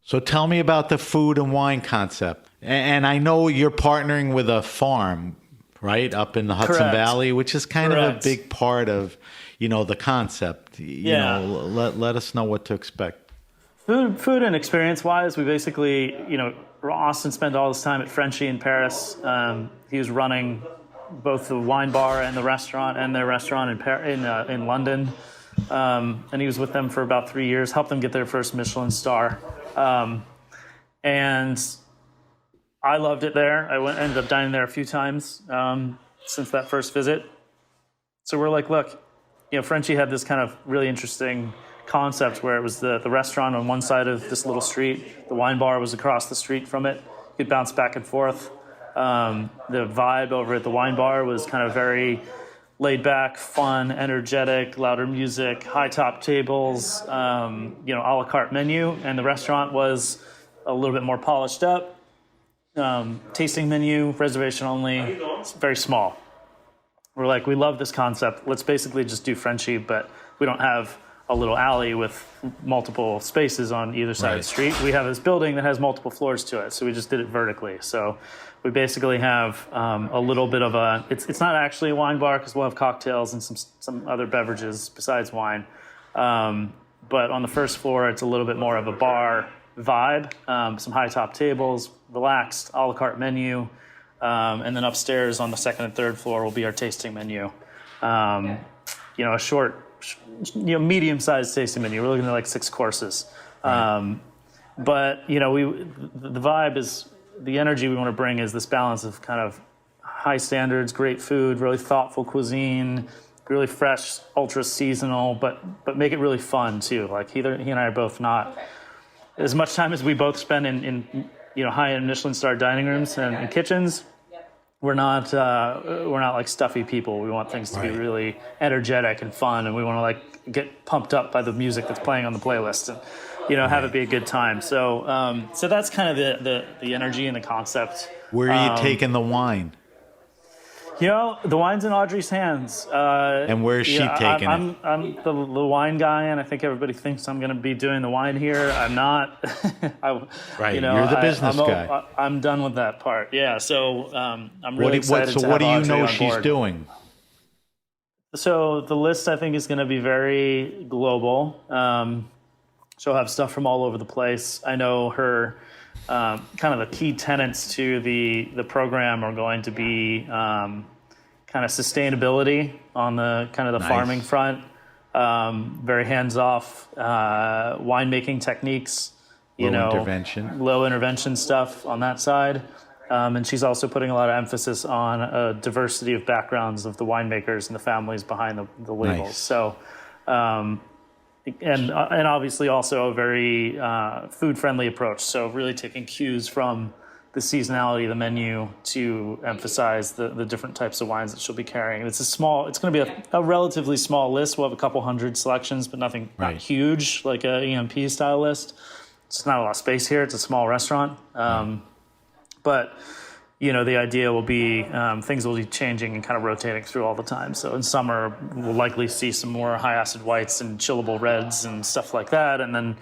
S2: So tell me about the food and wine concept. And I know you're partnering with a farm, right, up in the Hudson
S4: Correct.
S2: Valley, which is kind of a big part of, the concept. Let us know what to expect.
S4: Food and experience-wise, we basically, Austin spent all his time at Frenchie in Paris. He was running both the wine bar and the restaurant, and their restaurant in London. And he was with them for about 3 years, helped them get their first Michelin star. And I loved it there. Ended up dining there a few times since that first visit. So we're like, look, Frenchie had this kind of really interesting concept where it was the restaurant on one side of this little street. The wine bar was across the street from it. You could bounce back and forth. The vibe over at the wine bar was kind of very laid back, fun, energetic, louder music, high top tables, a la carte menu. And the restaurant was a little bit more polished up. Tasting menu, reservation only, it's very small. We're like, we love this concept. Let's basically just do Frenchie, but we don't have a little alley with multiple spaces on either side of the street. We have this building that has multiple floors to it, so we just did it vertically. So we basically have a little bit of it's not actually a wine bar because we'll have cocktails and some other beverages besides wine. But on the first floor, it's a little bit more of a bar vibe, some high top tables, relaxed, a la carte menu. And then upstairs on the second and third floor will be our tasting menu. A short, medium-sized tasting menu. We're looking at like 6 courses. Right. But, the vibe is, the energy we want to bring is this balance of kind of high standards, great food, really thoughtful cuisine, really fresh, ultra seasonal, but make it really fun too. Like he and I are both not, as much time as we both spend in high-end Michelin star dining rooms and kitchens, we're not like stuffy people. We want things to be really energetic and fun, and we want to like get pumped up by the music that's playing on the playlist and have it be a good time. So so that's kind of the energy and the concept.
S2: Where are you taking the wine?
S4: The wine's in Audrey's hands.
S2: And where's she taking it?
S4: I'm the wine guy, and I think everybody thinks I'm going to be doing the wine here. I'm not.
S2: You're the business guy.
S4: I'm done with that part. Yeah, so I'm really excited to have
S2: what do you
S4: Audrey
S2: know
S4: on
S2: she's
S4: board.
S2: doing?
S4: So the list, I think, is going to be very global. She'll have stuff from all over the place. I know her kind of the key tenets to the program are going to be kind of sustainability on the kind of the farming front, very hands-off winemaking techniques, low intervention stuff on that side. And she's also putting a lot of emphasis on a diversity of backgrounds of the winemakers and the families behind the labels. Nice. So, and obviously also a very food-friendly approach. So really taking cues from the seasonality of the menu to emphasize the different types of wines that she'll be carrying. It's going to be a relatively small list. We'll have a couple hundred selections, but nothing not huge like a EMP style list. It's not a lot of space here. It's a small restaurant. But, the idea will be things will be changing and kind of rotating through all the time. So in summer, we'll likely see some more high acid whites and chillable reds and stuff like that. And then,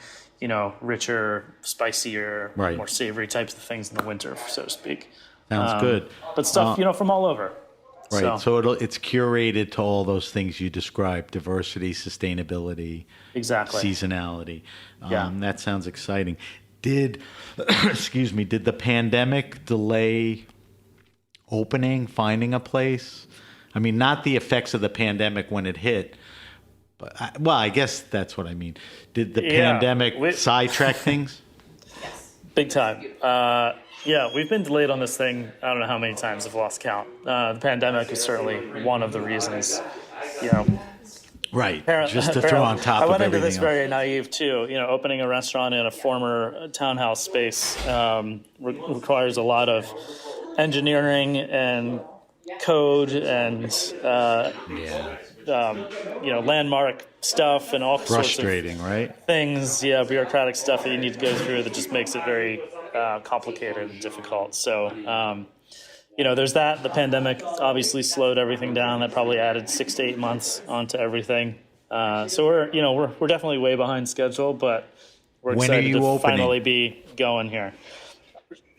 S4: richer, spicier, more savory types of things in the winter, so to speak.
S2: Sounds good.
S4: But stuff, from all over.
S2: Right. So it's curated to all those things you described: diversity, sustainability, seasonality. That sounds exciting. Did the pandemic delay finding a place? I mean, not the effects of the pandemic when it hit, but I guess that's what I mean. Did the pandemic sidetrack things?
S4: Big time. We've been delayed on this thing. I don't know how many times I've lost count. The pandemic is certainly one of the reasons.
S2: Right. Just to throw on top
S4: I
S2: of
S4: went into
S2: everything
S4: this
S2: else.
S4: very naive too. Opening a restaurant in a former townhouse space requires a lot of engineering and code and landmark stuff and all sorts of
S2: Frustrating, right?
S4: things, bureaucratic stuff that you need to go through that just makes it very complicated and difficult. So, there's that. The pandemic obviously slowed everything down. That probably added 6 to 8 months onto everything. So we're definitely way behind schedule, but we're
S2: When are
S4: excited
S2: you
S4: to
S2: opening?
S4: finally be going here.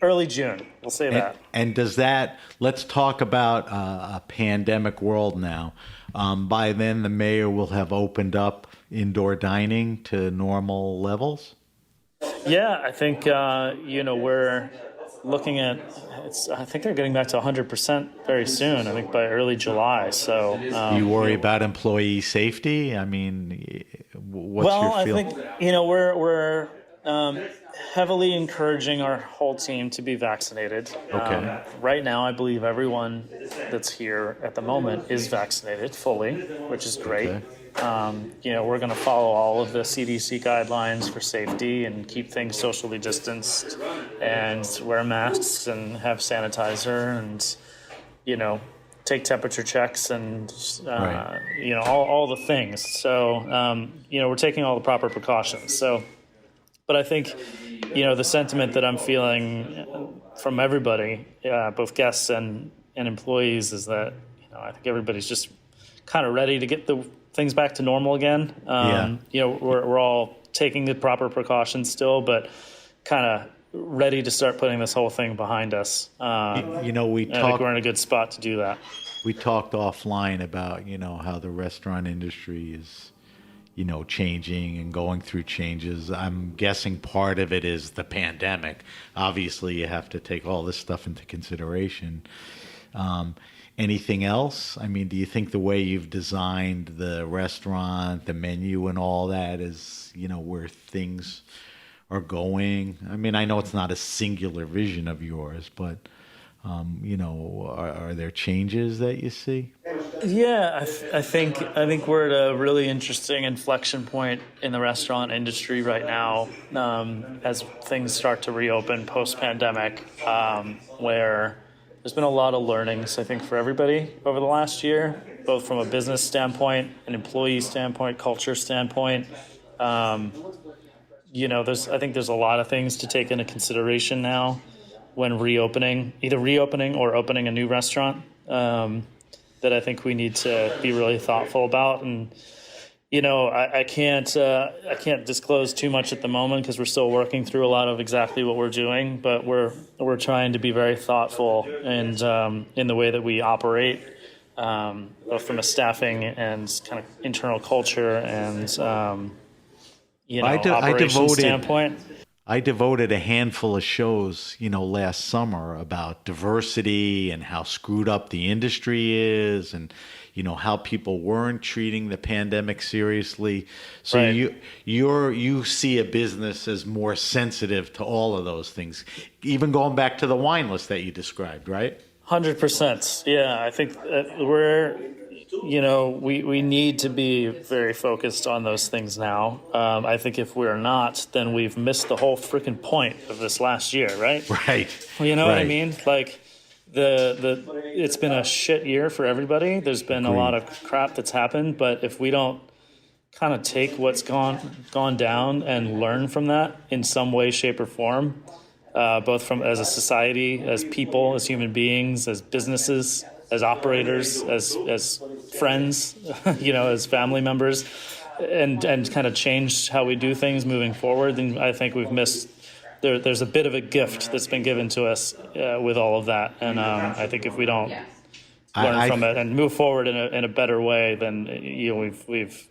S4: Early June, we'll say that.
S2: And does that, let's talk about a pandemic world now. By then, the mayor will have opened up indoor dining to normal levels?
S4: Yeah, I think, we're looking at, I think they're getting back to 100% very soon, I think by early July. So,
S2: Do you worry about employee safety? I mean, what's your feel?
S4: I think, we're heavily encouraging our whole team to be vaccinated.
S2: Okay.
S4: Right now, I believe everyone that's here at the moment is vaccinated fully, which is great.
S2: Okay.
S4: We're going to follow all of the CDC guidelines for safety and keep things socially distanced and wear masks and have sanitizer and, take temperature checks and,
S2: Right.
S4: all the things. So, we're taking all the proper precautions. So, but I think, the sentiment that I'm feeling from everybody, both guests and employees, is that, I think everybody's just kind of ready to get the things back to normal again. We're all taking the proper precautions still, but kind of ready to start putting this whole thing behind us. I think we're in a good spot to do that.
S2: We talked offline about, how the restaurant industry is, changing and going through changes. I'm guessing part of it is the pandemic. Obviously, you have to take all this stuff into consideration. Anything else? I mean, do you think the way you've designed the restaurant, the menu and all that is, where things are going? I mean, I know it's not a singular vision of yours, but, are there changes that you see?
S4: Yeah, I think we're at a really interesting inflection point in the restaurant industry right now, as things start to reopen post-pandemic, where there's been a lot of learnings, I think, for everybody over the last year, both from a business standpoint, an employee standpoint, culture standpoint. I think there's a lot of things to take into consideration now when either reopening or opening a new restaurant, that I think we need to be really thoughtful about. And, I can't disclose too much at the moment because we're still working through a lot of exactly what we're doing, but we're trying to be very thoughtful and in the way that we operate, both from a staffing and kind of internal culture and operation standpoint.
S2: I devoted a handful of shows, last summer about diversity and how screwed up the industry is and, how people weren't treating the pandemic seriously. So
S4: Right.
S2: you see a business as more sensitive to all of those things, even going back to the wine list that you described, right?
S4: 100%. Yeah, I think we need to be very focused on those things now. I think if we're not, then we've missed the whole freaking point of this last year, right?
S2: Right.
S4: You know what I mean? Like it's been a shit year for everybody. There's been a lot of crap that's happened, but if we don't kind of take what's gone down and learn from that in some way, shape, or form, both from as a society, as people, as human beings, as businesses, as operators, as friends, as family members, and kind of change how we do things moving forward, then I think we've missed. There's a bit of a gift that's been given to us with all of that, and I think if we don't learn from it and move forward in a better way, then we've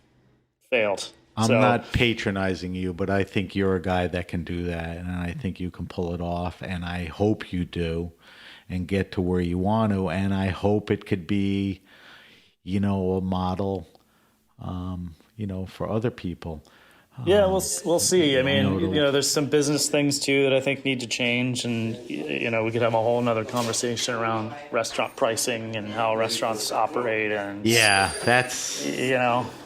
S4: failed.
S2: I'm not patronizing you, but I think you're a guy that can do that, and I think you can pull it off, and I hope you do and get to where you want to, and I hope it could be, a model, for other people.
S4: Yeah, we'll see. I mean, there's some business things too that I think need to change, and we could have a whole nother conversation around restaurant pricing and how restaurants operate, and
S2: yeah, that's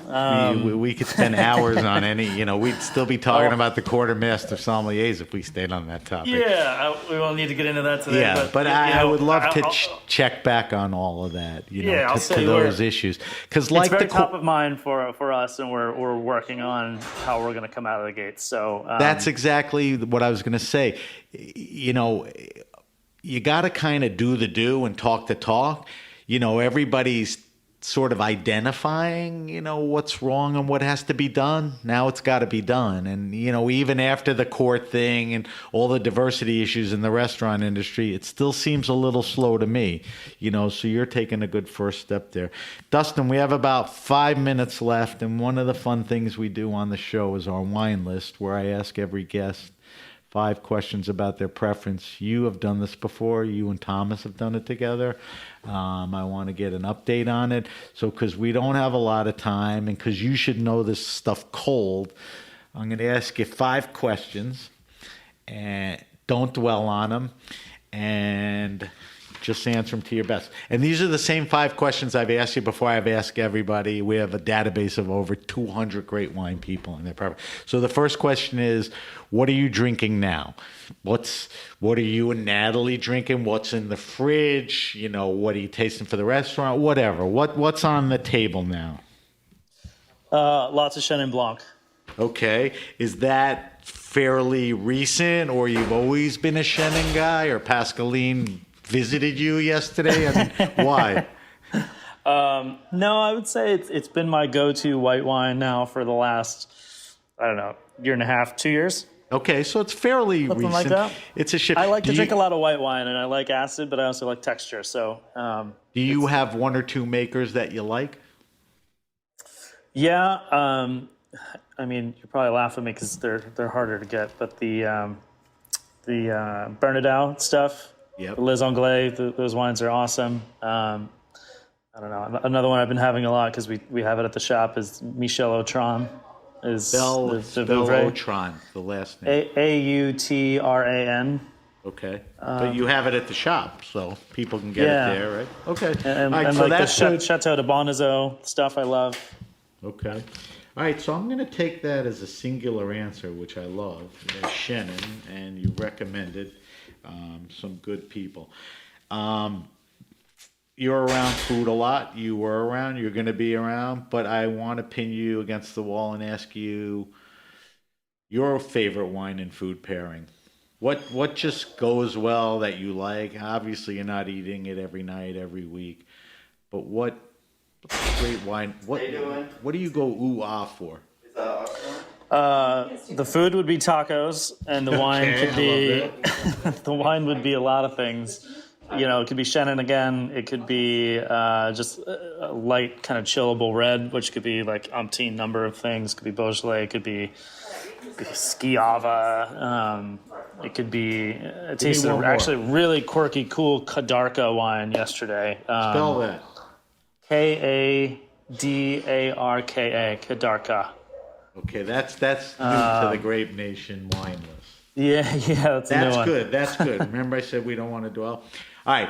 S2: We could spend hours on any, we'd still be talking about the quartermaster sommeliers if we stayed on that topic.
S4: Yeah, we won't need to get into that today.
S2: Yeah, but I would love to check back on all of that, to those issues. Because
S4: it's very top of mind for us, and we're working on how we're going to come out of the gates. So
S2: that's exactly what I was going to say. You got to kind of do the do and talk the talk. Everybody's sort of identifying, what's wrong and what has to be done. Now it's got to be done. And, even after the court thing and all the diversity issues in the restaurant industry, it still seems a little slow to me, so you're taking a good first step there. Dustin, we have about 5 minutes left. And one of the fun things we do on the show is our wine list, where I ask every guest 5 questions about their preference. You have done this before. You and Thomas have done it together. I want to get an update on it. So, because we don't have a lot of time and because you should know this stuff cold, I'm going to ask you 5 questions, and don't dwell on them, and just answer them to your best. And these are the same 5 questions I've asked you before. I've asked everybody. We have a database of over 200 great wine people in their preference. So the first question is, what are you drinking now? What are you and Natalie drinking? What's in the fridge? What are you tasting for the restaurant? Whatever. What's on the table now?
S4: Lots of Chenin Blanc.
S2: Okay. Is that fairly recent, or you've always been a Chenin guy, or Pascaline visited you yesterday? Why?
S4: No, I would say it's been my go-to white wine now for the last, year and a half, 2 years.
S2: Okay, so it's fairly
S4: Something
S2: recent.
S4: like that.
S2: It's a shift.
S4: I like to drink a lot of white wine, and I like acid, but I also like texture. So,
S2: do you have 1 or 2 makers that you like?
S4: Yeah, you probably laugh at me because they're harder to get, but the Bernardau stuff.
S2: Yep.
S4: The Les Anglais, those wines are awesome. I don't know. Another one I've been having a lot because we have it at the shop is Michel Autran.
S2: Spell Autran, the last name.
S4: Autran.
S2: Okay. But you have it at the shop, so people can get it there, right? Okay.
S4: And
S2: so
S4: like
S2: that's
S4: the Chateau de Bonnezeau stuff I love.
S2: Okay. All right, so I'm going to take that as a singular answer, which I love, as Chenin, and you recommended some good people. You're around food a lot. You were around. You're going to be around. But I want to pin you against the wall and ask you your favorite wine and food pairing. What just goes well that you like? Obviously, you're not eating it every night, every week. But what great wine? What do you go ooh-ah for?
S4: The food would be tacos, and the wine could be the wine would be a lot of things. It could be Chenin again. It could be just a light, kind of chillable red, which could be like umpteen number of things. It could be Beaujolais. It could be Schiava. It could be. I tasted actually really quirky, cool Kadarka wine yesterday.
S2: Spell that.
S4: Kadarka. Kadarka.
S2: Okay, that's new to the Grape Nation wine list.
S4: Yeah, that's a new one.
S2: That's good. Remember I said we don't want to dwell? All right,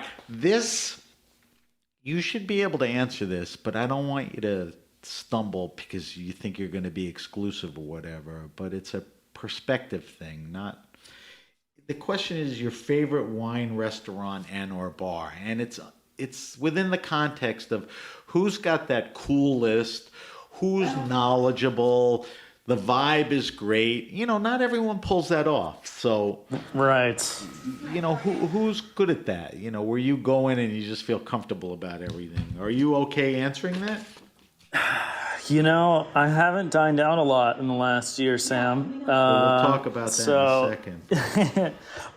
S2: you should be able to answer this, but I don't want you to stumble because you think you're going to be exclusive or whatever, but it's a perspective thing, not... The question is your favorite wine restaurant and or bar, and it's within the context of who's got that cool list, who's knowledgeable, the vibe is great. Not everyone pulls that off. So,
S4: right.
S2: Who's good at that? Where you go in and you just feel comfortable about everything. Are you okay answering that?
S4: I haven't dined out a lot in the last year, Sam.
S2: We'll talk about that in a second.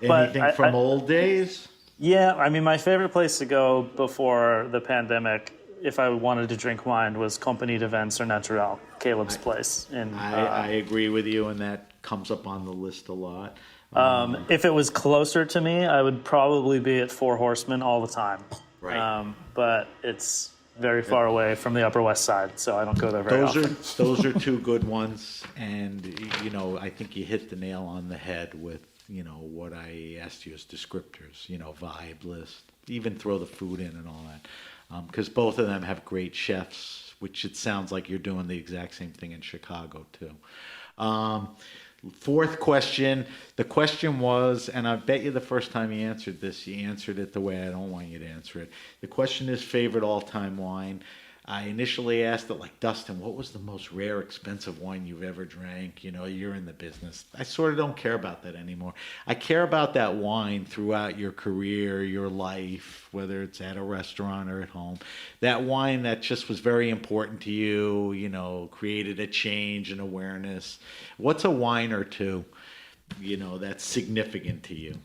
S2: Anything from old days?
S4: Yeah, my favorite place to go before the pandemic, if I wanted to drink wine, was Compagnie de Vin sur Naturel, Caleb's place.
S2: I agree with you, and that comes up on the list a lot.
S4: If it was closer to me, I would probably be at Four Horsemen all the time.
S2: Right.
S4: But it's very far away from the Upper West Side, so I don't go there very often.
S2: Those are 2 good ones, and I think you hit the nail on the head with what I asked you as descriptors, vibe list, even throw the food in and all that. Because both of them have great chefs, which it sounds like you're doing the exact same thing in Chicago too. Fourth question. The question was, and I bet you the first time you answered this, you answered it the way I don't want you to answer it. The question is favorite all-time wine. I initially asked it like, Dustin, what was the most rare, expensive wine you've ever drank? You're in the business. I sort of don't care about that anymore. I care about that wine throughout your career, your life, whether it's at a restaurant or at home. That wine that just was very important to you, created a change and awareness. What's a wine or two, that's significant to you?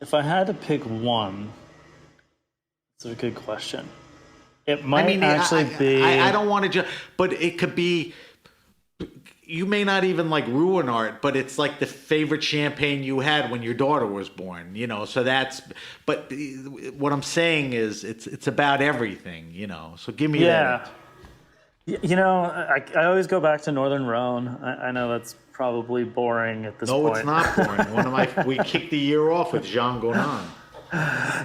S4: If I had to pick one, it's a good question. It might be.
S2: I don't want to but it could be. You may not even like ruin art, but it's like the favorite champagne you had when your daughter was born. So that's. But what I'm saying is, it's about everything. So give me that.
S4: I always go back to Northern Rhone. I know that's probably boring at this point.
S2: No, it's not boring. We kicked the year off with Jean Gonan.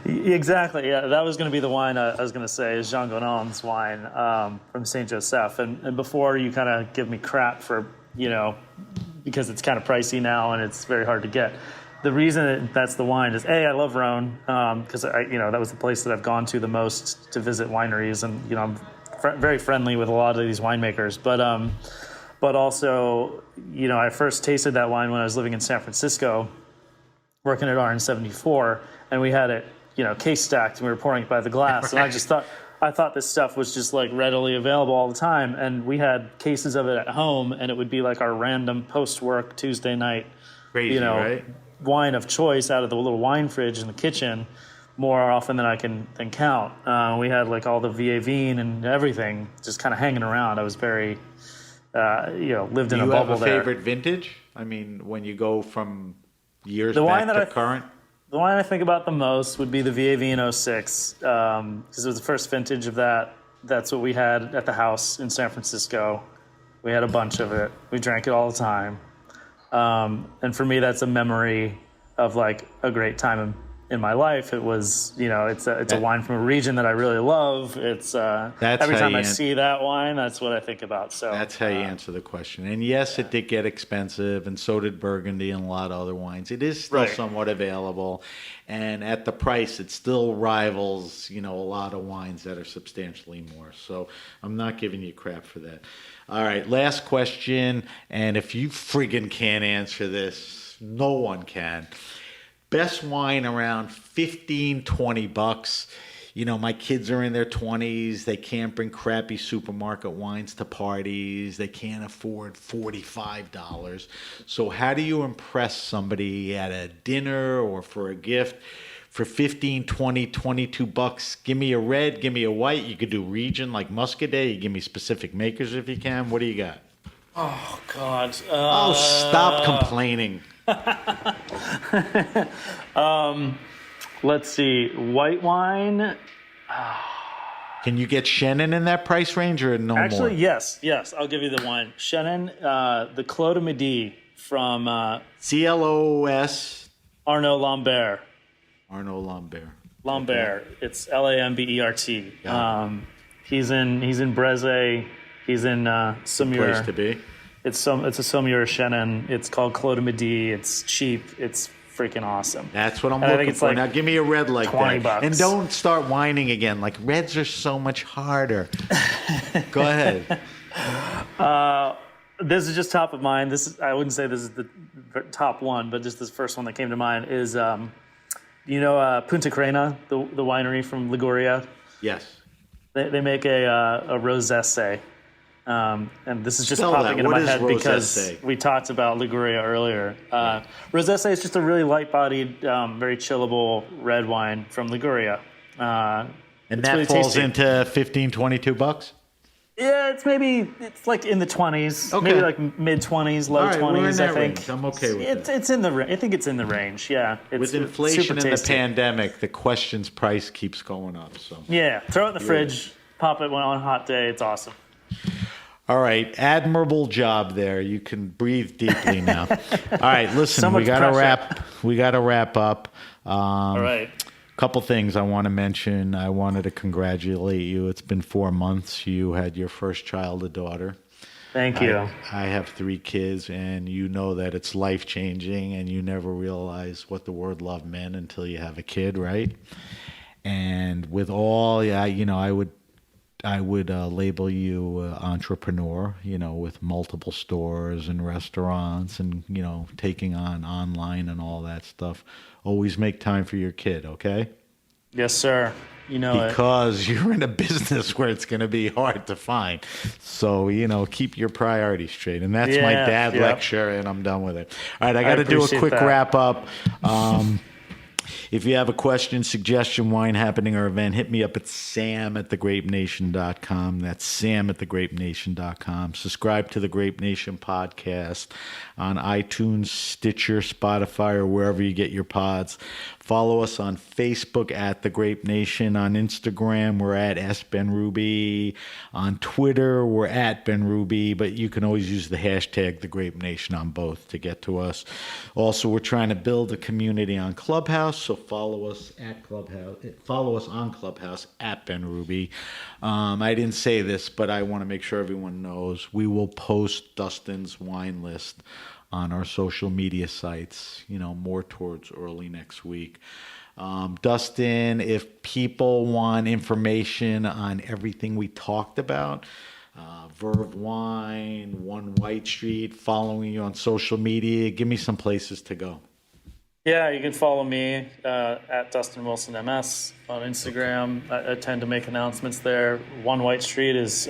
S4: Exactly. Yeah, that was going to be the wine I was going to say is Jean Gonon's wine from Saint Joseph. And before you kind of give me crap for because it's kind of pricey now and it's very hard to get. The reason that's the wine is I love Rhone because that was the place that I've gone to the most to visit wineries, and I'm very friendly with a lot of these winemakers, but also, I first tasted that wine when I was living in San Francisco, working at RN74, and we had it, case stacked, and we were pouring it by the glass, right. And I thought this stuff was just like readily available all the time, and we had cases of it at home, and it would be like our random post-work Tuesday night,
S2: crazy, right?
S4: Wine of choice out of the little wine fridge in the kitchen. More often than I can count. We had like all the VA Veen and everything just kind of hanging around. I was very, lived in a bubble there. Do you have a
S2: favorite vintage? I mean, when you go from years back to current?
S4: The wine I think about the most would be the VA Veen 06, because it was the first vintage of that. That's what we had at the house in San Francisco. We had a bunch of it. We drank it all the time. And for me, that's a memory of like a great time in my life. It was, it's a wine from a region that I really love. It's every time I see that wine, that's what I think about. So
S2: that's how you answer the question. And yes, it did get expensive, and so did Burgundy and a lot of other wines. It is still somewhat available, and at the price, it still rivals, a lot of wines that are substantially more. So I'm not giving you crap for that. All right, last question, and if you friggin' can't answer this, no one can. Best wine around $15-20. My kids are in their 20s. They can't bring crappy supermarket wines to parties. They can't afford $45. So how do you impress somebody at a dinner or for a gift for $15, $20, $22? Give me a red, give me a white. You could do region like Muscadet. You give me specific makers if you can. What do you got?
S4: Oh, God.
S2: Stop complaining.
S4: Let's see. White wine.
S2: Can you get Chenin in that price range or no more?
S4: Actually, yes. I'll give you the wine. Chenin, the Clos de Midi from
S2: CLOS.
S4: Arnaud Lambert.
S2: Okay.
S4: It's Lambert. He's in Breze. He's in Saumur.
S2: Place to be.
S4: It's a Saumur Chenin. It's called Clos de Midi. It's cheap. It's freaking awesome.
S2: That's what I'm looking for. Like now give me a red like that.
S4: $20.
S2: And don't start whining again. Like reds are so much harder. Go ahead.
S4: This is just top of mind. I wouldn't say this is the top one, but just this first one that came to mind is Punta Crena, the winery from Liguria.
S2: Yes.
S4: They make a rosé. And this is just popping into my head because we talked about Liguria earlier. Rosé is just a really light-bodied, very chillable red wine from Liguria.
S2: And that really falls tasty. Into $15-22?
S4: Yeah, it's like in the 20s, okay. Maybe like mid-20s, low 20s. I think
S2: range. I'm okay with it.
S4: It's in the. I think it's in the range. Yeah,
S2: with inflation and the pandemic, the question's price keeps going up. So
S4: yeah, throw it in the fridge, pop it on a hot day. It's awesome.
S2: All right, admirable job there. You can breathe deeply now. All right, listen,
S4: So much
S2: we got to
S4: pressure.
S2: wrap. We got to wrap up.
S4: All right.
S2: Couple things I want to mention. I wanted to congratulate you. It's been 4 months. You had your first child, a daughter.
S4: Thank you.
S2: I have 3 kids, and you know that it's life-changing, and you never realize what the word love meant until you have a kid, right? And with all, I would label you entrepreneur, with multiple stores and restaurants and, taking on online and all that stuff. Always make time for your kid, okay?
S4: Yes, sir. You know it.
S2: Because you're in a business where it's going to be hard to find. So, keep your priorities straight. And that's my dad lecture, and I'm done with it. All right, I got to do a quick wrap up. If you have a question, suggestion, wine happening, or event, hit me up at sam@thegrapenation.com. That's sam@thegrapenation.com. Subscribe to the Grape Nation podcast on iTunes, Stitcher, Spotify, or wherever you get your pods. Follow us on Facebook at The Grape Nation. On Instagram, we're at SBenRuby. On Twitter, we're at BenRuby, but you can always use the hashtag The Grape Nation on both to get to us. Also, we're trying to build a community on Clubhouse, so follow us at Clubhouse. Follow us on Clubhouse at BenRuby. I didn't say this, but I want to make sure everyone knows we will post Dustin's wine list on our social media sites, more towards early next week. Dustin, if people want information on everything we talked about, Verve Wine, One White Street, following you on social media, give me some places to go.
S4: Yeah, you can follow me at Dustin Wilson MS on Instagram. I tend to make announcements there. One White Street is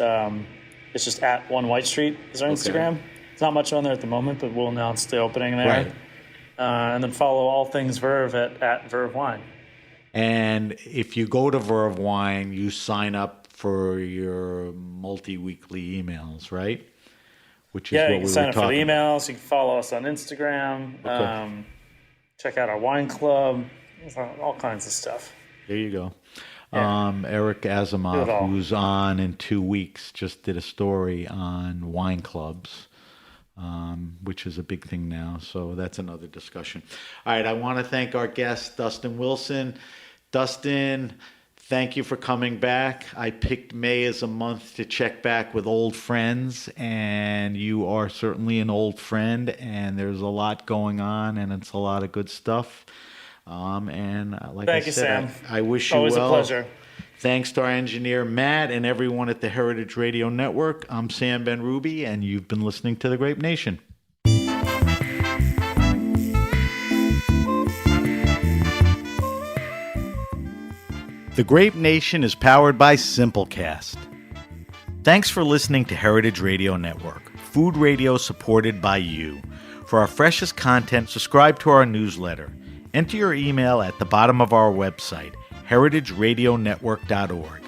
S4: it's just at One White Street is our Instagram. It's not much on there at the moment, but we'll announce the opening there.
S2: Right.
S4: And then follow all things Verve at Verve Wine.
S2: And if you go to Verve Wine, you sign up for your multi-weekly emails, right? Which is what we were talking about.
S4: You can sign up for the emails. You can follow us on Instagram.
S2: Okay.
S4: Check out our wine club. All kinds of stuff.
S2: There you go.
S4: Yeah.
S2: Eric Asimov, who's on in 2 weeks, just did a story on wine clubs, which is a big thing now. So that's another discussion. All right, I want to thank our guest, Dustin Wilson. Dustin, thank you for coming back. I picked May as a month to check back with old friends, and you are certainly an old friend, and there's a lot going on, and it's a lot of good stuff. And like
S4: Thank
S2: I
S4: you,
S2: said,
S4: Sam.
S2: I wish you
S4: Always
S2: well.
S4: a pleasure.
S2: Thanks to our engineer, Matt, and everyone at the Heritage Radio Network. I'm Sam BenRuby, and you've been listening to The Grape Nation. The Grape Nation is powered by Simplecast. Thanks for listening to Heritage Radio Network, food radio supported by you. For our freshest content, subscribe to our newsletter. Enter your email at the bottom of our website, heritageradionetwork.org.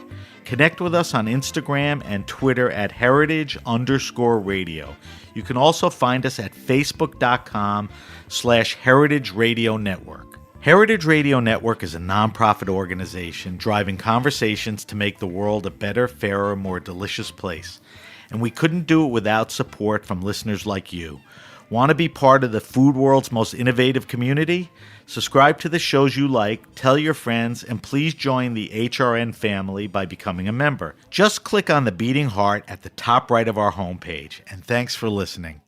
S2: Connect with us on Instagram and Twitter at heritage_radio. You can also find us at facebook.com/Heritage Radio Network. Heritage Radio Network is a nonprofit organization driving conversations to make the world a better, fairer, more delicious place. And we couldn't do it without support from listeners like you. Want to be part of the food world's most innovative community? Subscribe to the shows you like, tell your friends, and please join the HRN family by becoming a member. Just click on the beating heart at the top right of our homepage. And thanks for listening.